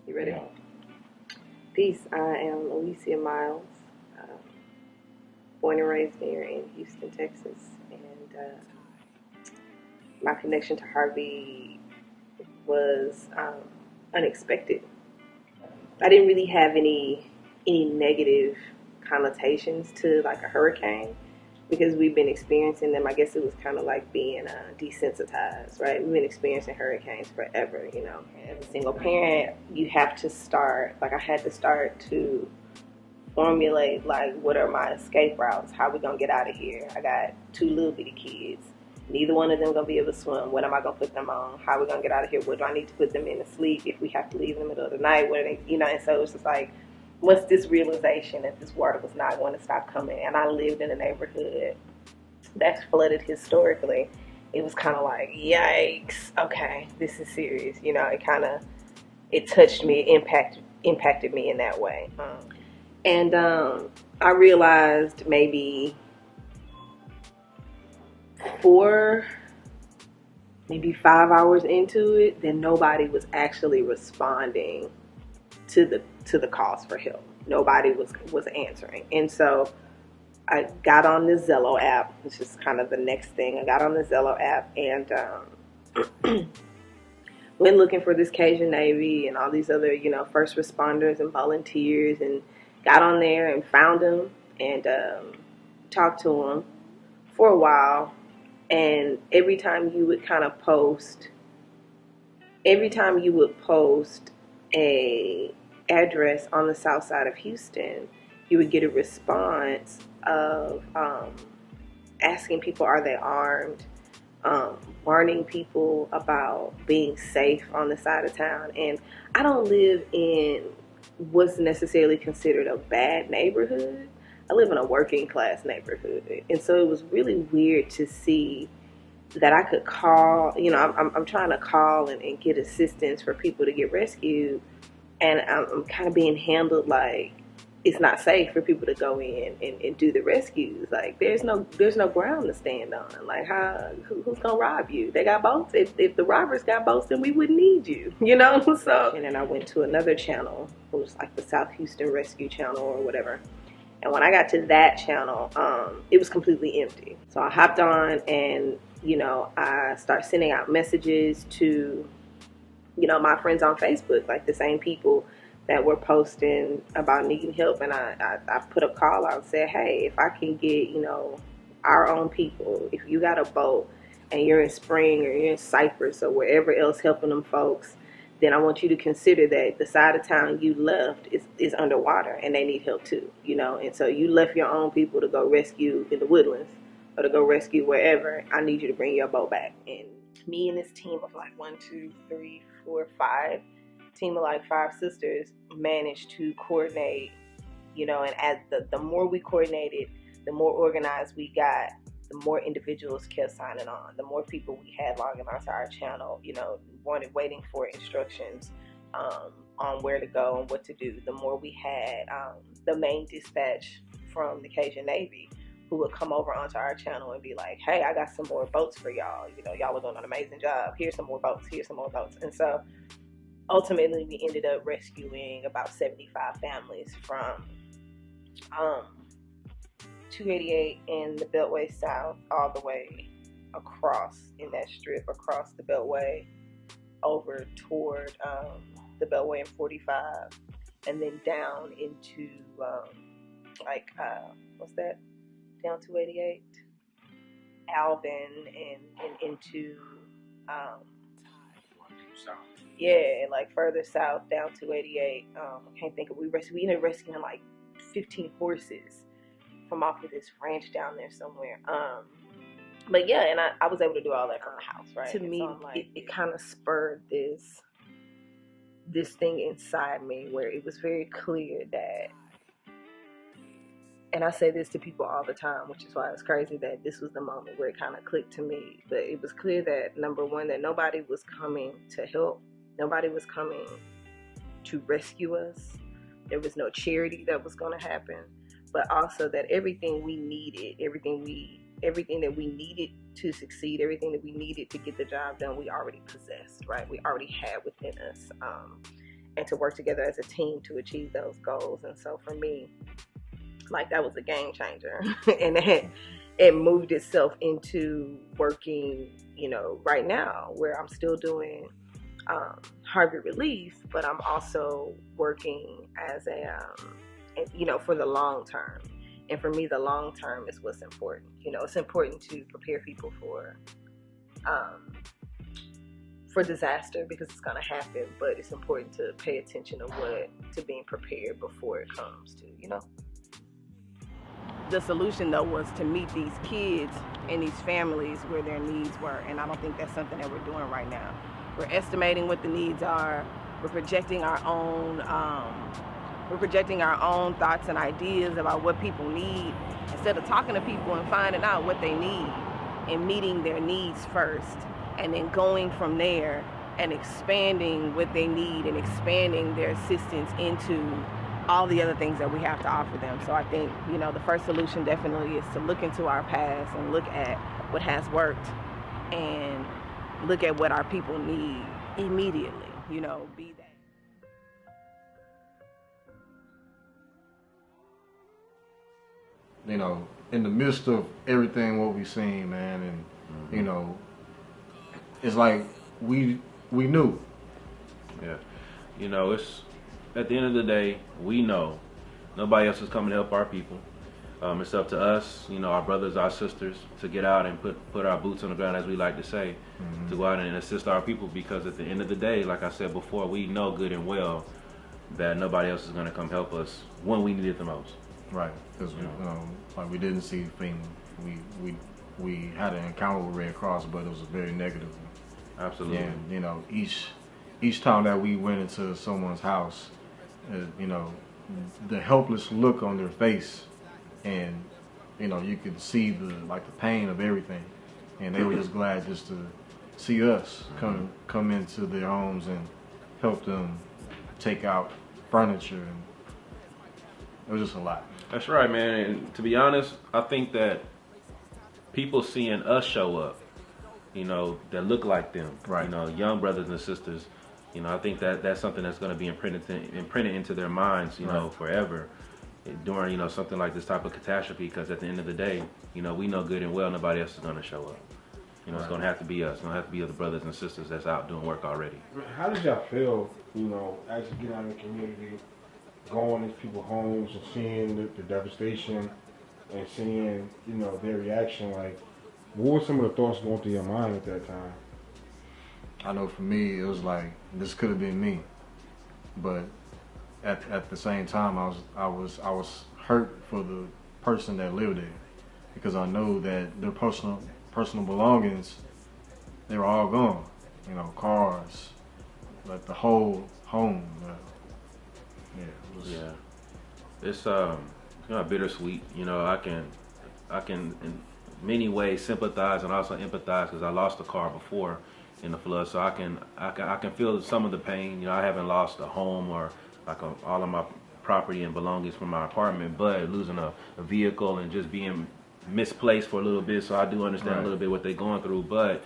You ready? Peace. I am Alicia Miles, born and raised here in Houston, Texas, and my connection to Harvey was unexpected. I didn't really have any negative connotations to like a hurricane. because we've been experiencing them. I guess it was kind of like being desensitized, right? We've been experiencing hurricanes forever, you know. As a single parent, you have to start, like I had to start to formulate, like, what are my escape routes? How are we going to get out of here? I got 2 little bitty kids. Neither one of them going to be able to swim. What am I going to put them on? How are we going to get out of here? What do I need to put them in to sleep if we have to leave in the middle of the night? What are they, you know, and so it's just like, what's this realization that this water was not going to stop coming? And I lived in a neighborhood that's flooded historically. It was kind of like, yikes, okay, this is serious. You know, it touched me, impacted me in that way. And I realized maybe 4, maybe 5 hours into it, that nobody was actually responding to the calls for help. Nobody was answering. And so I got on the Zello app, which is kind of the next thing. I got on the Zello app and went looking for this Cajun Navy and all these other, you know, first responders and volunteers, and got on there and found them and talked to them for a while. And every time you would post a address on the south side of Houston, you would get a response of asking people, are they armed? Warning people about being safe on the side of town. And I don't live in what's necessarily considered a bad neighborhood. I live in a working class neighborhood. And so it was really weird to see that I could call, you know, I'm trying to call and get assistance for people to get rescued. And I'm kind of being handled like it's not safe for people to go in and do the rescues. Like there's no ground to stand on. Like who's gonna rob you? They got boats. If the robbers got boats, then we wouldn't need you, you know. So and then I went to another channel, it was like the South Houston Rescue Channel or whatever. And when I got to that channel, it was completely empty. So I hopped on and, you know, I started sending out messages to, you know, my friends on Facebook, like the same people that were posting about needing help. And I put a call out and said, hey, if I can get, you know, our own people, if you got a boat and you're in Spring or you're in Cypress or wherever else helping them folks, then I want you to consider that the side of town you left is underwater and they need help too, you know. And so you left your own people to go rescue in the woodlands or to go rescue wherever. I need you to bring your boat back. And me and this team of like 1, 2, 3, 4, 5, team of like 5 sisters managed to coordinate, you know. And as the more we coordinated, the more organized we got, the more individuals kept signing on, the more people we had logging onto our channel, you know, waiting for instructions on where to go and what to do. The more we had the main dispatch from the Cajun Navy who would come over onto our channel and be like, hey, I got some more boats for y'all. You know, y'all are doing an amazing job. Here's some more boats. Here's some more boats. And so ultimately we ended up rescuing about 75 families from 288 in the Beltway South all the way across in that strip, across the Beltway over toward the Beltway and 45, and then down into what's that? Down 288, Alvin, and into like further south down 288. I can't think of, we ended up rescuing like 15 horses from off of this ranch down there somewhere. But yeah, and I was able to do all that from the house, right? To me, so like, it kind of spurred this thing inside me where it was very clear that, and I say this to people all the time, which is why it's crazy that this was the moment where it kind of clicked to me. But it was clear that, number one, that nobody was coming to help. Nobody was coming to rescue us. There was no charity that was going to happen. But also that everything we needed, everything that we needed to succeed, everything that we needed to get the job done, we already possessed, right? We already had within us, and to work together as a team to achieve those goals. And so for me, like, that was a game changer. And it moved itself into working, you know, right now where I'm still doing Harvey relief, but I'm also working as a, you know, for the long term. And for me, the long term is what's important. You know, it's important to prepare people for disaster because it's going to happen, but it's important to pay attention to being prepared before it comes to, you know. The solution, though, was to meet these kids and these families where their needs were, and I don't think that's something that we're doing right now. We're estimating what the needs are. We're projecting our own thoughts and ideas about what people need instead of talking to people and finding out what they need and meeting their needs first, and then going from there and expanding what they need and expanding their assistance into all the other things that we have to offer them. So I think, you know, the first solution definitely is to look into our past and look at what has worked and look at what our people need immediately, you know, be that. You know, in the midst of everything what we seen, man, and you know, it's like we knew. Yeah, you know, it's at the end of the day, we know nobody else is coming to help our people. It's up to us, you know, our brothers, our sisters, to get out and put our boots on the ground, as we like to say, to go out and assist our people. Because at the end of the day, like I said before, we know good and well that nobody else is going to come help us when we need it the most. Right, because like we didn't see FEMA. We had an encounter with Red Cross, but it was a very negative one. Absolutely. And you know, each time that we went into someone's house, you know, the helpless look on their face, and you know, you could see the pain of everything, and they were just glad just to see us come into their homes and help them take out furniture, and it was just a lot. That's right, man. And to be honest, I think that people seeing us show up, you know, that look like them, right? You know, young brothers and sisters. You know, I think that's something that's going to be imprinted into their minds, you know, forever during, you know, something like this type of catastrophe. Because at the end of the day, you know, we know good and well nobody else is going to show up. You know, it's going to have to be us. It's going to have to be other brothers and sisters that's out doing work already. How did y'all feel, you know, as you get out in the community, going into people's homes and seeing the devastation and seeing, you know, their reaction? Like, what were some of the thoughts going through your mind at that time? I know for me, it was like, this could have been me, but at the same time, I was hurt for the person that lived there, because I know that their personal belongings, they were all gone. You know, cars, like the whole home. It's kind of bittersweet. You know, I can in many ways sympathize and also empathize, because I lost a car before in the flood, so I can feel some of the pain. You know, I haven't lost a home or all of my property and belongings from my apartment, but losing a vehicle and just being misplaced for a little bit, so I do understand a little bit what they're going through. But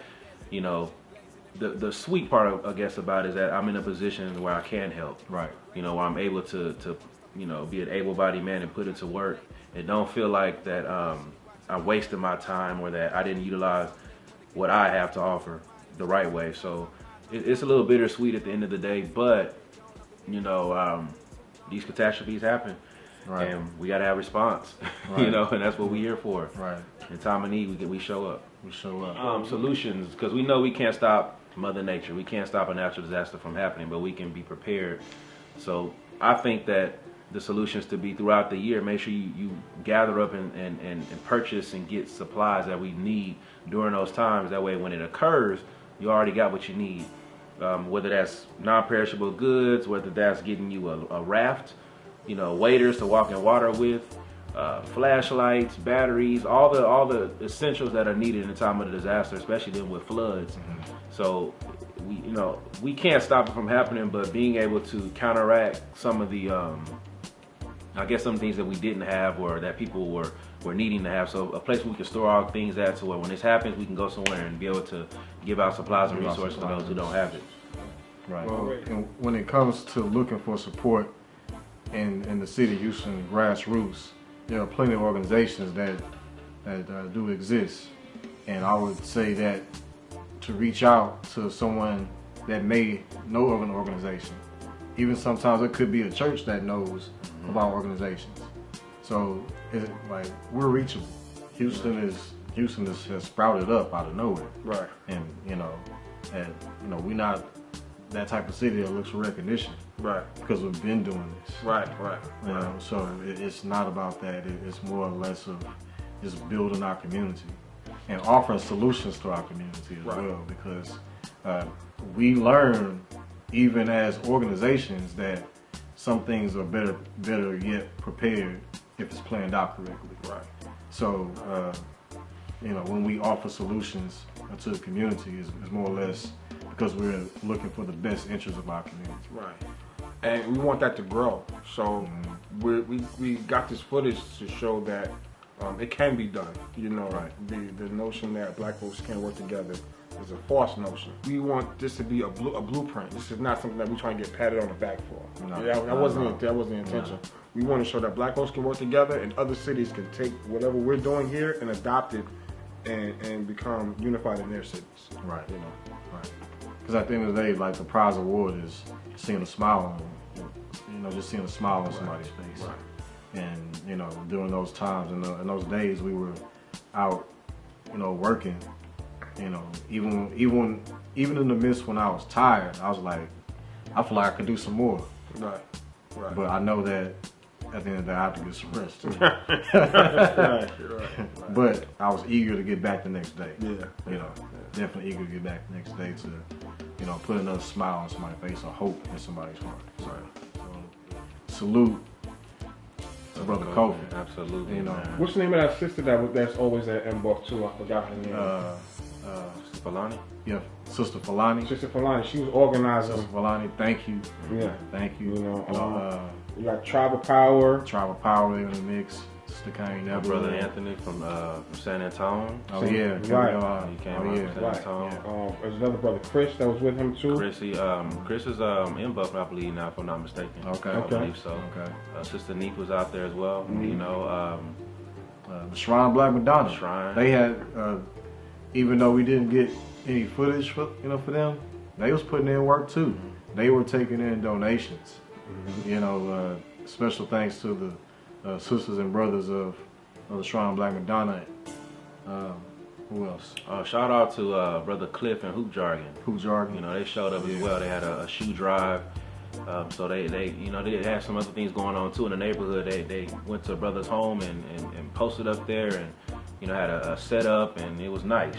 you know, the sweet part, I guess, about it is that I'm in a position where I can help. Right. You know, where I'm able to you know, be an able-bodied man and put it to work, and don't feel like that I wasted my time or that I didn't utilize what I have to offer the right way. So it's a little bittersweet at the end of the day, but you know, these catastrophes happen, and we got to have response. You know, and that's what we're here for. Right. In time of need, we show up. We show up. Solutions, because we know we can't stop Mother Nature. We can't stop a natural disaster from happening, but we can be prepared. So I think that the solutions to be throughout the year, make sure you gather up and purchase and get supplies that we need during those times. That way when it occurs, you already got what you need. Whether that's non-perishable goods, whether that's getting you a raft, you know, waders to walk in water with, flashlights, batteries, all the essentials that are needed in the time of the disaster, especially then with floods. So we can't stop it from happening, but being able to counteract some of the I guess some things that we didn't have or that people were needing to have. So a place where we can store all things at, so when this happens, we can go somewhere and be able to give out supplies and resources to those who don't have it. Right. Well, and when it comes to looking for support in the city of Houston, Grassroots, there are plenty of organizations that do exist. And I would say that to reach out to someone that may know of an organization. Even sometimes it could be a church that knows about organizations. So it's like we're reachable. Houston has sprouted up out of nowhere. Right. And we're not that type of city that looks for recognition. Right. Because we've been doing this. Right. So it's not about that. It's more or less of just building our community and offering solutions to our community as well. Because we learn, even as organizations, that some things are better yet prepared if it's planned out correctly. Right. So, when we offer solutions to the community, is more or less because we're looking for the best interests of our community. Right. And we want that to grow. So we got this footage to show that it can be done. Right. The notion that black folks can't work together is a false notion. We want this to be a blueprint. This is not something that we're trying to get patted on the back for. That wasn't the intention. No. We want to show that black folks can work together and other cities can take whatever we're doing here and adopt it and become unified in their cities. Right. Right. Because at the end of the day, like, the prize award is seeing a smile on, just seeing a smile on somebody's face. Right. And during those times and those days, we were out, working. Even in the midst when I was tired, I was like, I feel like I could do some more. Right. But I know that at the end of the day, I have to get some rest too. Right. But I was eager to get back the next day. Yeah. Definitely eager to get back the next day to, put another smile on somebody's face or hope in somebody's heart. So salute to Brother Kofi. Absolutely. What's the name of that sister that's always at MBOF too? I forgot her name. Sister Falani? Yeah, Sister Falani. Sister Falani, she was organizing. Sister Falani, thank you. Yeah. Thank you. We got Tribal Power. Tribal Power in the mix. Sister Kane. My brother Anthony from San Antonio. Oh yeah, right. He came out from San Antonio. There's another brother, Chris, that was with him too. Chris is in Buff, I believe now, if I'm not mistaken. Okay. I believe so. Okay. Sister Neek was out there as well. The Shrine Black Madonna. Shrine. They had, even though we didn't get any footage for them, they was putting in work too. They were taking in donations. Special thanks to the sisters and brothers of the Shrine Black Madonna. Who else? Shout out to Brother Cliff and Hoop Jargon. Hoop Jargon. They showed up as well. They had a shoe drive. So they had some other things going on too in the neighborhood. They went to a brother's home and posted up there and had a setup, and it was nice. A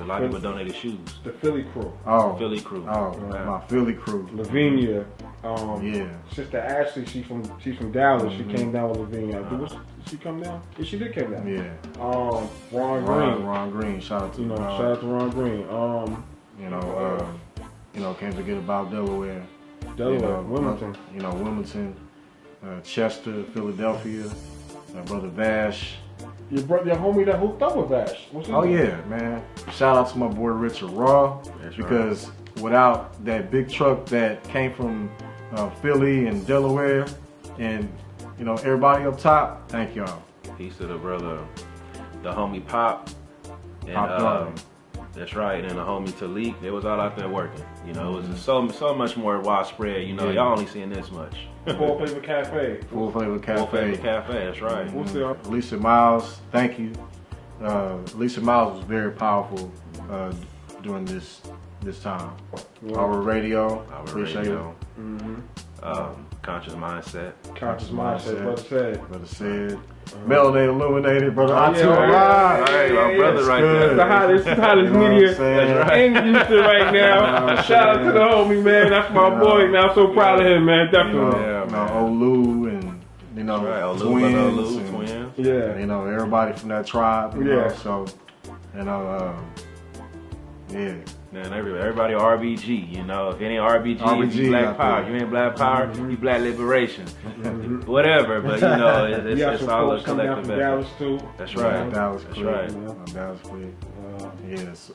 lot of people donated shoes. The Philly crew. Oh, Philly crew. Oh, my Philly crew. Lavinia. Yeah. Sister Ashley, she's from Dallas. She came down with Lavinia. Did she come down? Yeah, she did come down. Yeah. Ron Green. Ron Green. Shout out to shout out to Ron Green. Can't forget about Delaware. Wilmington. Wilmington, Chester, Philadelphia, Brother Vash. Your homie that hooked up with Vash. Yeah, man. Shout out to my boy Richard Raw. Because without that big truck that came from Philly and Delaware and, everybody up top, thank y'all. Peace to the brother, the homie Pop. And, that's right, and the homie Talik, they was all out there working. It was just so much more widespread. Y'all only seeing this much. Full Flavor Cafe. Full Flavor Cafe. Full Flavor Cafe, that's right. Lisa Miles, thank you. Lisa Miles was very powerful during this time. Our radio, appreciate it. Conscious Mindset. Conscious Mindset, Brother said. Melanated, Illuminated, Brother my brother right there. That's the hottest media in Houston right now. Shout out to the homie, man. That's my boy, man. I'm so proud of him, man. Definitely. Olu and, twins. Yeah. Everybody from that tribe. So, Man, everybody RBG, if you ain't RBG, you Black Power. You ain't Black Power, you Black Liberation. Whatever, but it's all a collective effort. Dallas too. That's right. Dallas That's Click. right. Dallas Click. Yes.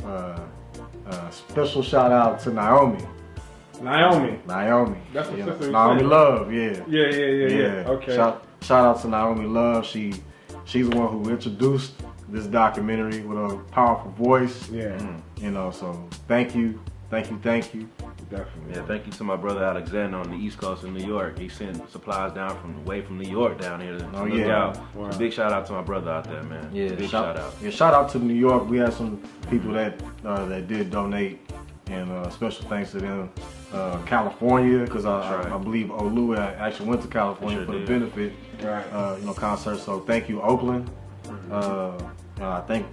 Special shout out to Naomi. Naomi. That's the sister. Naomi Love, yeah. Yeah. Okay. Shout out to Naomi Love. She's the one who introduced this documentary with a powerful voice. Yeah. So thank you. Definitely. Yeah, thank you to my brother Alexander on the East Coast of New York. He sent supplies down from New York down here to look out. Wow. So big shout out to my brother out there, man. Yeah, big shout out. Yeah, shout out to New York. We had some people that did donate, and special thanks to them. California, because I believe Olu actually went to California for the benefit, concert. So thank you, Oakland. I think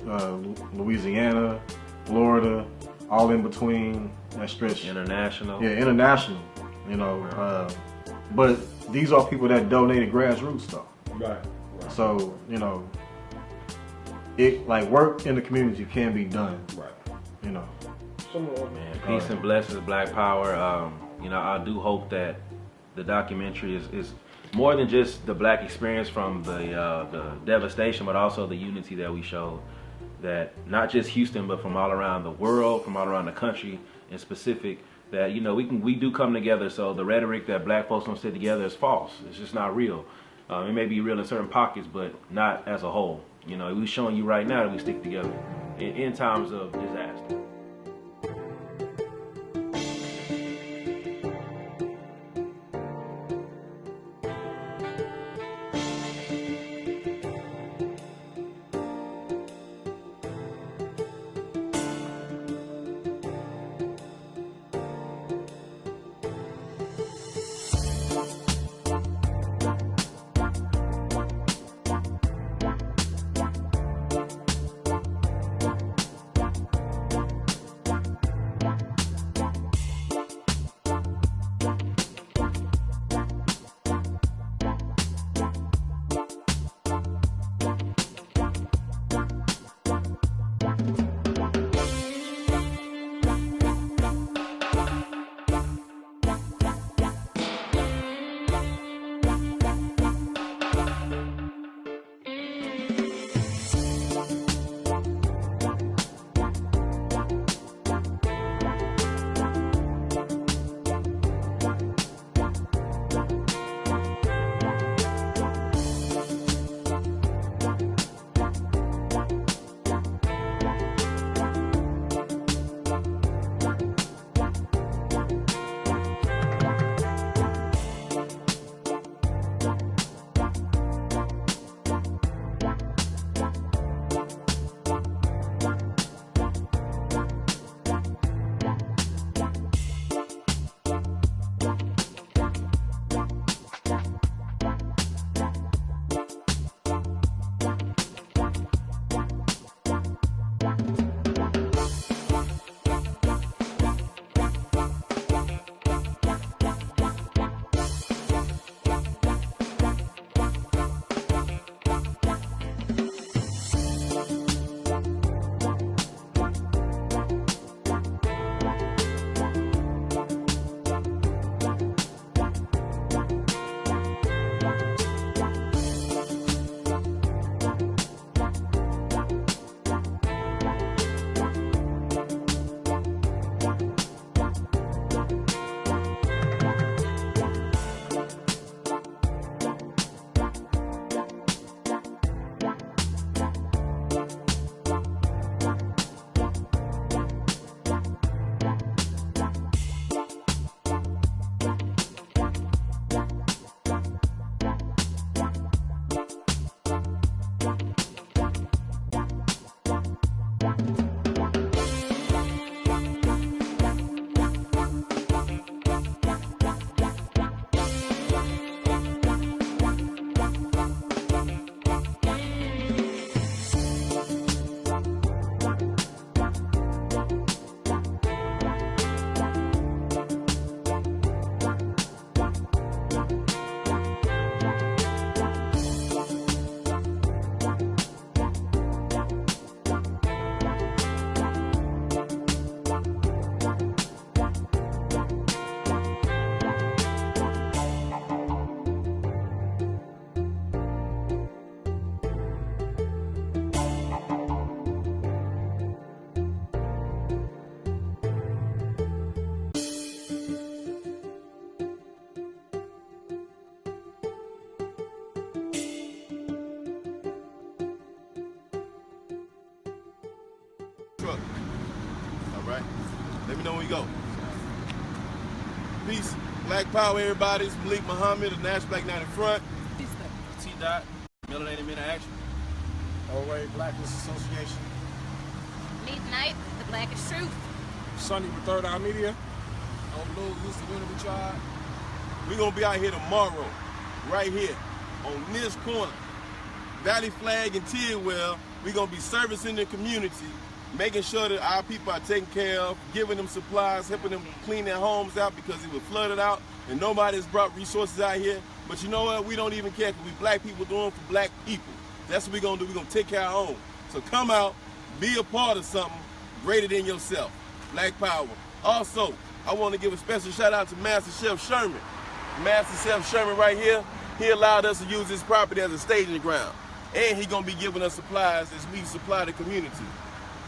Louisiana, Florida, all in between that stretch. International. Yeah, international. But these are people that donated Grassroots though. Right. So it like work in the community can be done. Right. Man, peace and blessings, Black Power. I do hope that the documentary is more than just the Black experience from the devastation, but also the unity that we showed. That not just Houston, but from all around the world, from all around the country in specific, that we do come together. So the rhetoric that Black folks don't sit together is false. It's just not real. It may be real in certain pockets, but not as a whole. We're showing you right now that we stick together in times of disaster. Truck. All right. Let me know when you go. Peace. Black power, everybody. It's Malik Muhammad, the National Black Knight in front. T-Dot, Melanated Men in Action. OA Blackness Association. Midnight, the Blackest Truth. Sunday with Third Eye Media. Blue, Houston Unity Tribe. We're going to be out here tomorrow, right here, on this corner. Valley Flag and Tidwell. We're going to be servicing the community, making sure that our people are taken care of, giving them supplies, helping them clean their homes out because it was flooded out and nobody's brought resources out here. But you know what? We don't even care because we black people doing for black people. That's what we're going to do. We're going to take care of our own. So come out, be a part of something greater than yourself. Black power. Also, I want to give a special shout out to Master Chef Sherman. Master Chef Sherman right here, he allowed us to use this property as a staging ground. And he's going to be giving us supplies as we supply the community.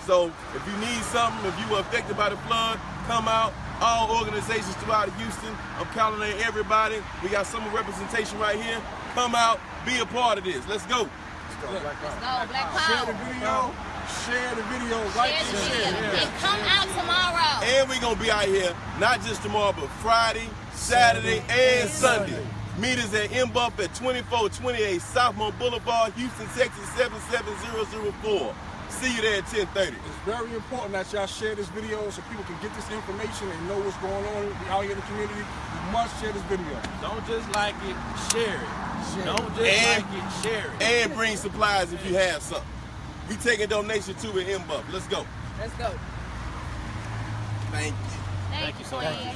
So if you need something, if you were affected by the flood, come out. All organizations throughout Houston, I'm calling on everybody. We got some representation right here. Come out, be a part of this. Let's go. Let's go, Black Power. Share the video. Share the video. Like and share. And come out tomorrow. And we're going to be out here, not just tomorrow, but Friday, Saturday, and Sunday. Meet us at MBUF at 2428 Southmont Boulevard, Houston, Texas 77004. See you there at 10:30. It's very important that y'all share this video so people can get this information and know what's going on out here in the community. You must share this video. Don't just like it, share it. Don't just like it, share it. And bring supplies if you have something. We taking donations too at MBUF. Let's go. Let's go. Thank you. Thank you, Queen.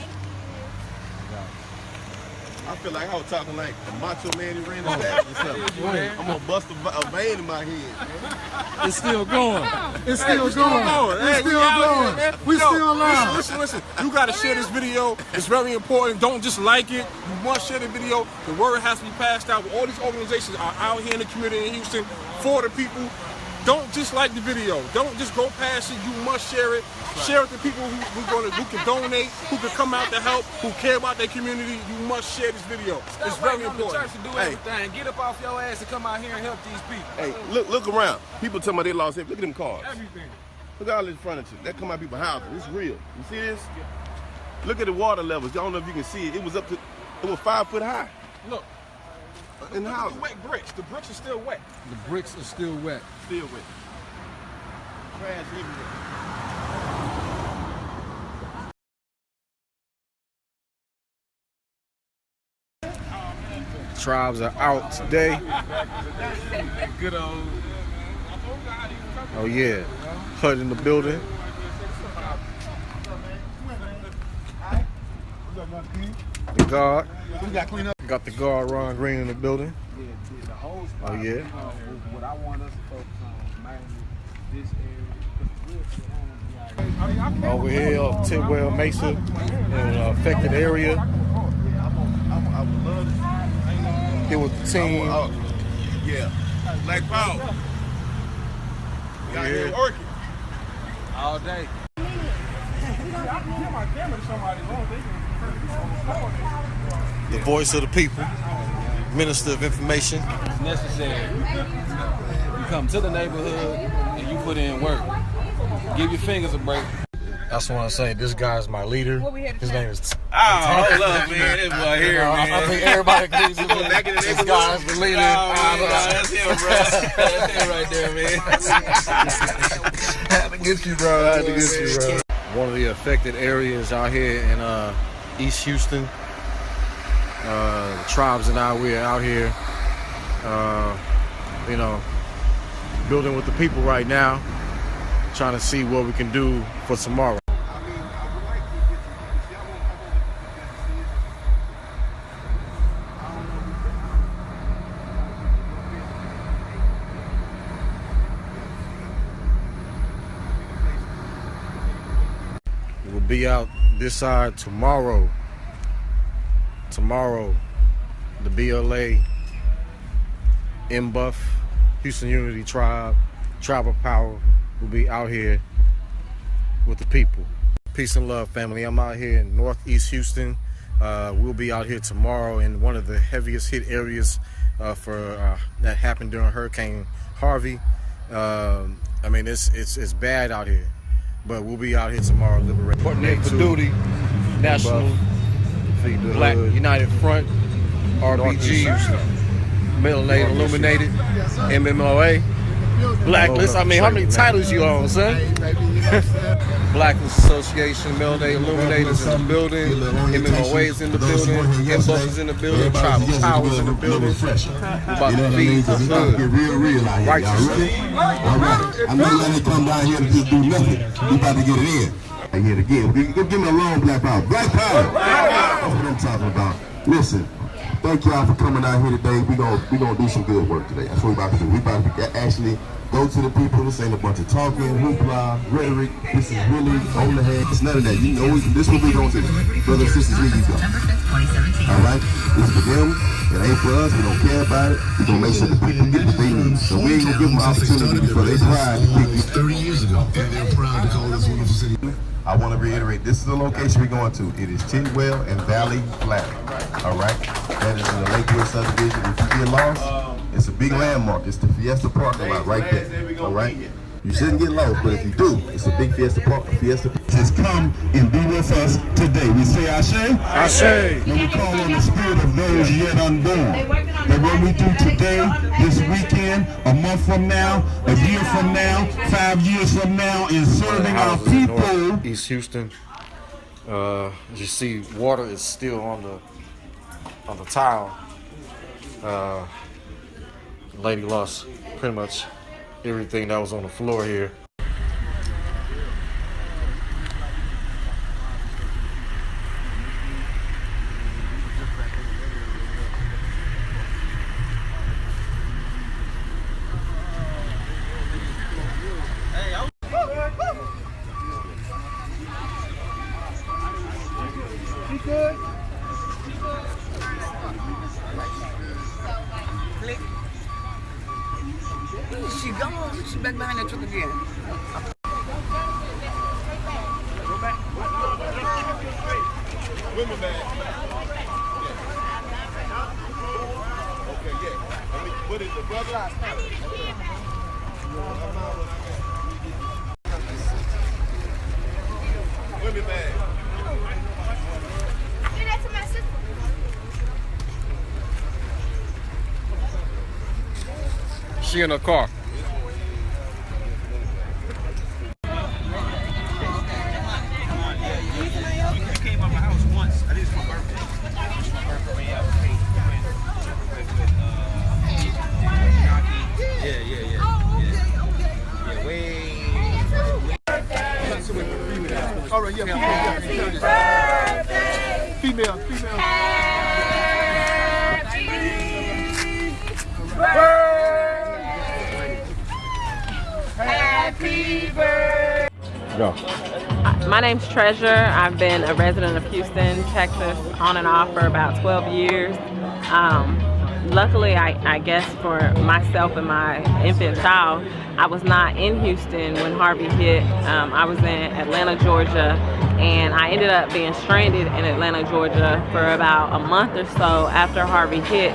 I feel like I was talking like a macho man who ran the back or something. I'm gonna bust a vein in my head. It's still going. It's still going. It's still going. We still alive. Listen. You gotta share this video. It's very important. Don't just like it. You must share the video. The word has to be passed out. All these organizations are out here in the community in Houston for the people. Don't just like the video. Don't just go past it. You must share it. Share it to people who can donate, who can come out to help, who care about their community. You must share this video. It's very important. The church to do everything. Get up off your ass and come out here and help these people. Hey, look around. People tell me they lost everything. Look at them cars. Everything. Look at all this furniture. That come out people's houses. It's real. You see this? Look at the water levels. I don't know if you can see it. It was 5 foot high. Look. In the house. Wet bricks. The bricks are still wet. The bricks are still wet. Still wet. Trash everywhere. Tribes are out today. Good old. Oh yeah, HUD in the building. The guard. Got the guard Ron Green in the building. Oh yeah. What I want us to focus on, mainly this area. Over here, Tidwell, Mesa, in affected area. Here with the team. Yeah. Black power. We out here working. All day. The voice of the people, Minister of Information. It's necessary. You come to the neighborhood and you put in work. Give your fingers a break. That's what I'm saying. This guy's my leader. His name is. Hold up, man. This boy here, man. I think everybody agrees with me. This guy's the leader. That's him, bro. That's him right there, man. Had to get you, bro. Had to get you, bro. One of the affected areas out here in East Houston. The tribes and I, we're out here, building with the people right now, trying to see what we can do for tomorrow. We'll be out this side tomorrow. Tomorrow, the BLA, MBUF, Houston Unity Tribe, Tribal Power will be out here with the people. Peace and love, family. I'm out here in Northeast Houston. We'll be out here tomorrow in one of the heaviest hit areas that happened during Hurricane Harvey. I mean, it's bad out here, but we'll be out here tomorrow liberating. Coordinate for duty, national Black United Front, RBG, Middle Age Illuminated, MMOA, Blacklist. I mean, how many titles you own, son? Blacklist Association, Middle Age Illuminators in the building, MMOA is in the building, M-Buff is in the building, Tribal Towers in the building. We're about to feed the hood. Righteously. All right. I'm not letting it come down here to just do nothing. We about to get it in. I hear it again. Give me a long black power. Black power. That's what I'm talking about. Listen, thank y'all for coming out here today. We gonna do some good work today. That's what we about to do. We about to actually go to the people. This ain't a bunch of talking, hoopla, rhetoric. This is really on the head. It's none of that. You know, this is what we gonna do. Brothers and sisters, here you go. All right? This is for them. It ain't for us. We don't care about it. We gonna make sure the people get what they need. So we ain't gonna give them opportunity for their pride to pick you 30 years ago. And they're proud to call this wonderful city. I want to reiterate, this is the location we're going to. It is Tidwell and Valley Flat. All right? That is in the Lakewood subdivision. If you get lost, it's a big landmark. It's the Fiesta parking lot right there. All right? You shouldn't get lost, but if you do, it's a big Fiesta park. Just come and be with us today. We say Ashe? Ashe. And we call on the spirit of those yet unborn. That what we do today, this weekend, a month from now, a year from now, 5 years from now, is serving our people. East Houston. As you see, water is still on the tile. Lady lost pretty much everything that was on the floor here. She gone. She back behind that truck again. Go back. Women bag. Okay, yeah. Let me put it the brother. Women bag. Give that to my sister. She in her car. All right, yeah. Female. Happy birthday. Go. My name's Treasure. I've been a resident of Houston, Texas, on and off for about 12 years. Luckily, I guess for myself and my infant child, I was not in Houston when Harvey hit. I was in Atlanta, Georgia, and I ended up being stranded in Atlanta, Georgia for about a month or so after Harvey hit,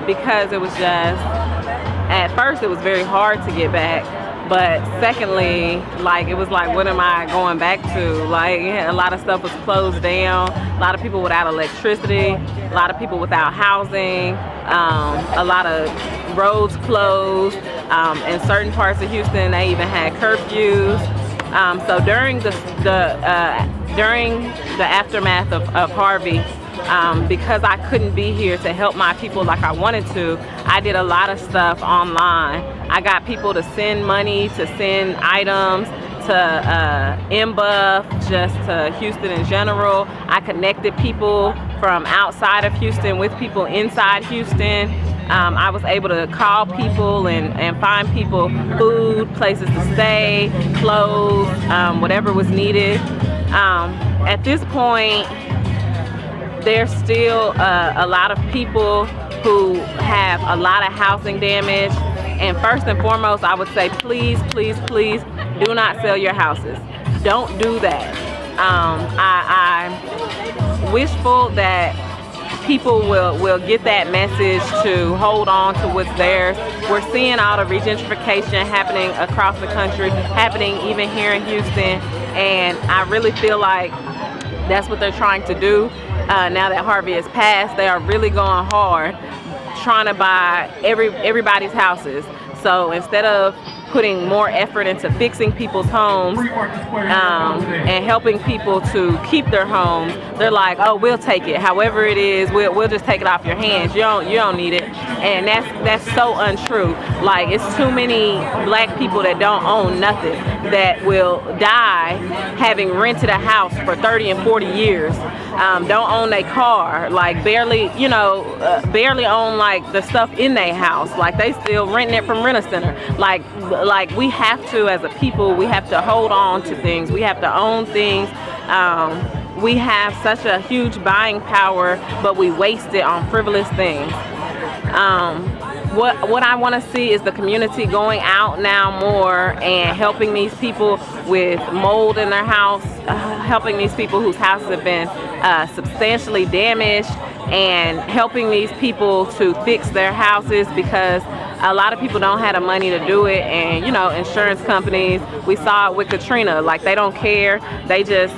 because it was just, at first it was very hard to get back. But secondly, like, it was like, what am I going back to? Like, a lot of stuff was closed down, a lot of people without electricity, a lot of people without housing, a lot of roads closed. In certain parts of Houston, they even had curfews. So during the aftermath of Harvey, because I couldn't be here to help my people like I wanted to, I did a lot of stuff online. I got people to send money, to send items, to MBuff, just to Houston in general. I connected people from outside of Houston with people inside Houston. I was able to call people and find people food, places to stay, clothes, whatever was needed. At this point, there's still a lot of people who have a lot of housing damage. And first and foremost, I would say, please, please, please do not sell your houses. Don't do that. I'm wishful that people will get that message to hold on to what's theirs. We're seeing all the regentrification happening across the country, happening even here in Houston, and I really feel like that's what they're trying to do. now that Harvey has passed, they are really going hard trying to buy everybody's houses. So instead of putting more effort into fixing people's homes and helping people to keep their homes, they're like, oh, we'll take it. However it is, we'll just take it off your hands. You don't need it. And that's so untrue. Like, it's too many black people that don't own nothing that will die having rented a house for 30 and 40 years. Don't own a car, like barely own like the stuff in their house. Like, they still renting it from Rent-A-Center. Like we have to, as a people, we have to hold on to things. We have to own things. We have such a huge buying power, but we waste it on frivolous things. What I want to see is the community going out now more and helping these people with mold in their house, helping these people whose houses have been substantially damaged, and helping these people to fix their houses, because a lot of people don't have the money to do it. And, you know, insurance companies, we saw it with Katrina, like, they don't care. They just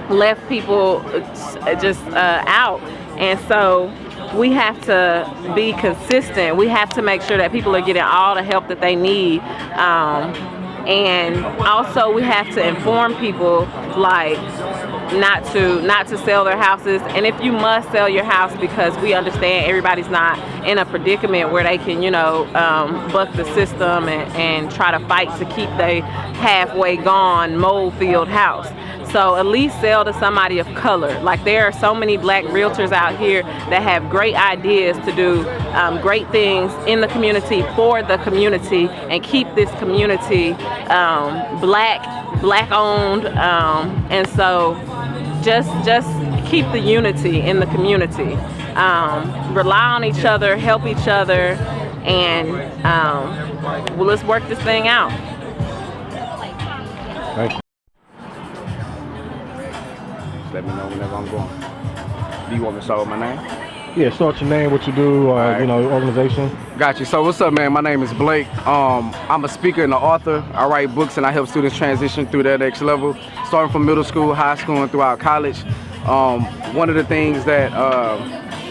left people out. And so we have to be consistent. We have to make sure that people are getting all the help that they need. And also we have to inform people, like, not to sell their houses. And if you must sell your house, because we understand everybody's not in a predicament where they can, you know, buck the system and try to fight to keep their halfway gone mold-filled house. So at least sell to somebody of color. Like, there are so many black realtors out here that have great ideas to do great things in the community, for the community, and keep this community black owned. And so just keep the unity in the community. Rely on each other, help each other, and well, let's work this thing out. Thank you. Let me know whenever I'm going. Do you want me to start with my name? Yeah, start your name, what you do, right. You know, your organization. Got you. So what's up, man? My name is Blake. I'm a speaker and an author. I write books and I help students transition through that next level, starting from middle school, high school, and throughout college. One of the things that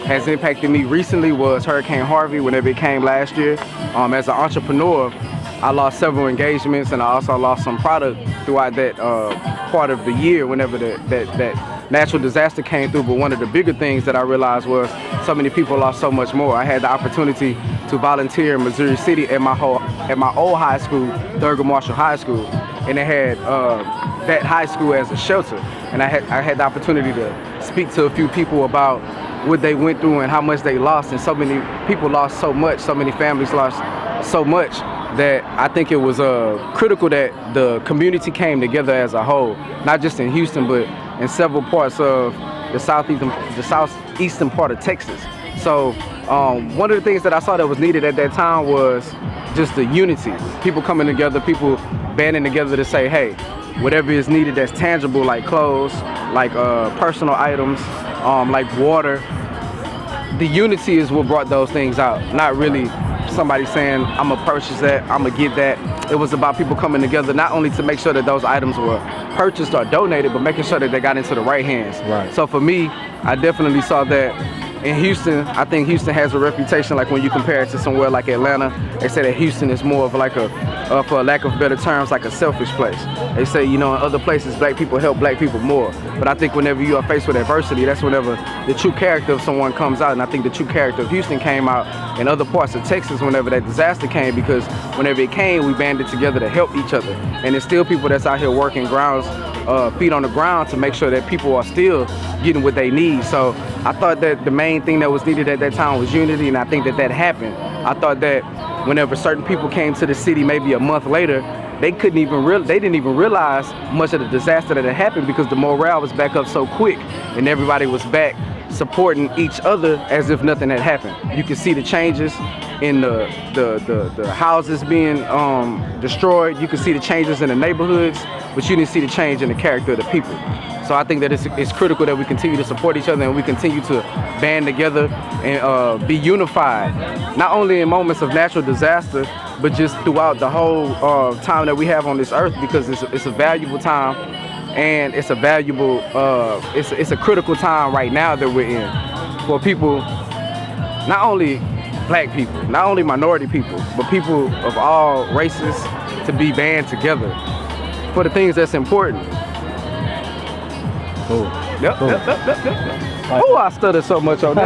has impacted me recently was Hurricane Harvey, whenever it came last year. As an entrepreneur, I lost several engagements, and I also lost some product throughout that part of the year whenever that natural disaster came through. But one of the bigger things that I realized was so many people lost so much more. I had the opportunity to volunteer in Missouri City at my old high school, Thurgood Marshall High School, and they had that high school as a shelter. And I had the opportunity to speak to a few people about what they went through and how much they lost. And so many people lost so much, so many families lost so much, that I think it was critical that the community came together as a whole, not just in Houston, but in several parts of the southeastern part of Texas. So one of the things that I saw that was needed at that time was just the unity. People coming together, people banding together to say, hey, whatever is needed that's tangible, like clothes, like personal items, like water, the unity is what brought those things out, not really somebody saying, I'm gonna purchase that, I'm gonna get that. It was about people coming together, not only to make sure that those items were purchased or donated, but making sure that they got into the right hands. Right. So for me, I definitely saw that in Houston. I think Houston has a reputation, like when you compare it to somewhere like Atlanta, they say that Houston is more of like for lack of better terms, like a selfish place. They say, you know, in other places, black people help black people more. But I think whenever you are faced with adversity, that's whenever the true character of someone comes out. And I think the true character of Houston came out in other parts of Texas whenever that disaster came, because whenever it came, we banded together to help each other. And there's still people that's out here working feet on the ground to make sure that people are still getting what they need. So I thought that the main thing that was needed at that time was unity, and I think that happened. I thought that whenever certain people came to the city maybe a month later, they didn't even realize much of the disaster that had happened, because the morale was back up so quick and everybody was back supporting each other as if nothing had happened. You can see the changes in the houses being destroyed. You can see the changes in the neighborhoods, but you didn't see the change in the character of the people. So I think that it's critical that we continue to support each other and we continue to band together and be unified, not only in moments of natural disaster, but just throughout the whole time that we have on this earth, because it's a valuable time and it's a valuable, it's a critical time right now that we're in for people, not only black people, not only minority people, but people of all races to be band together for the things that's important. Cool. Yep. Cool. Oh, I stuttered so much on that.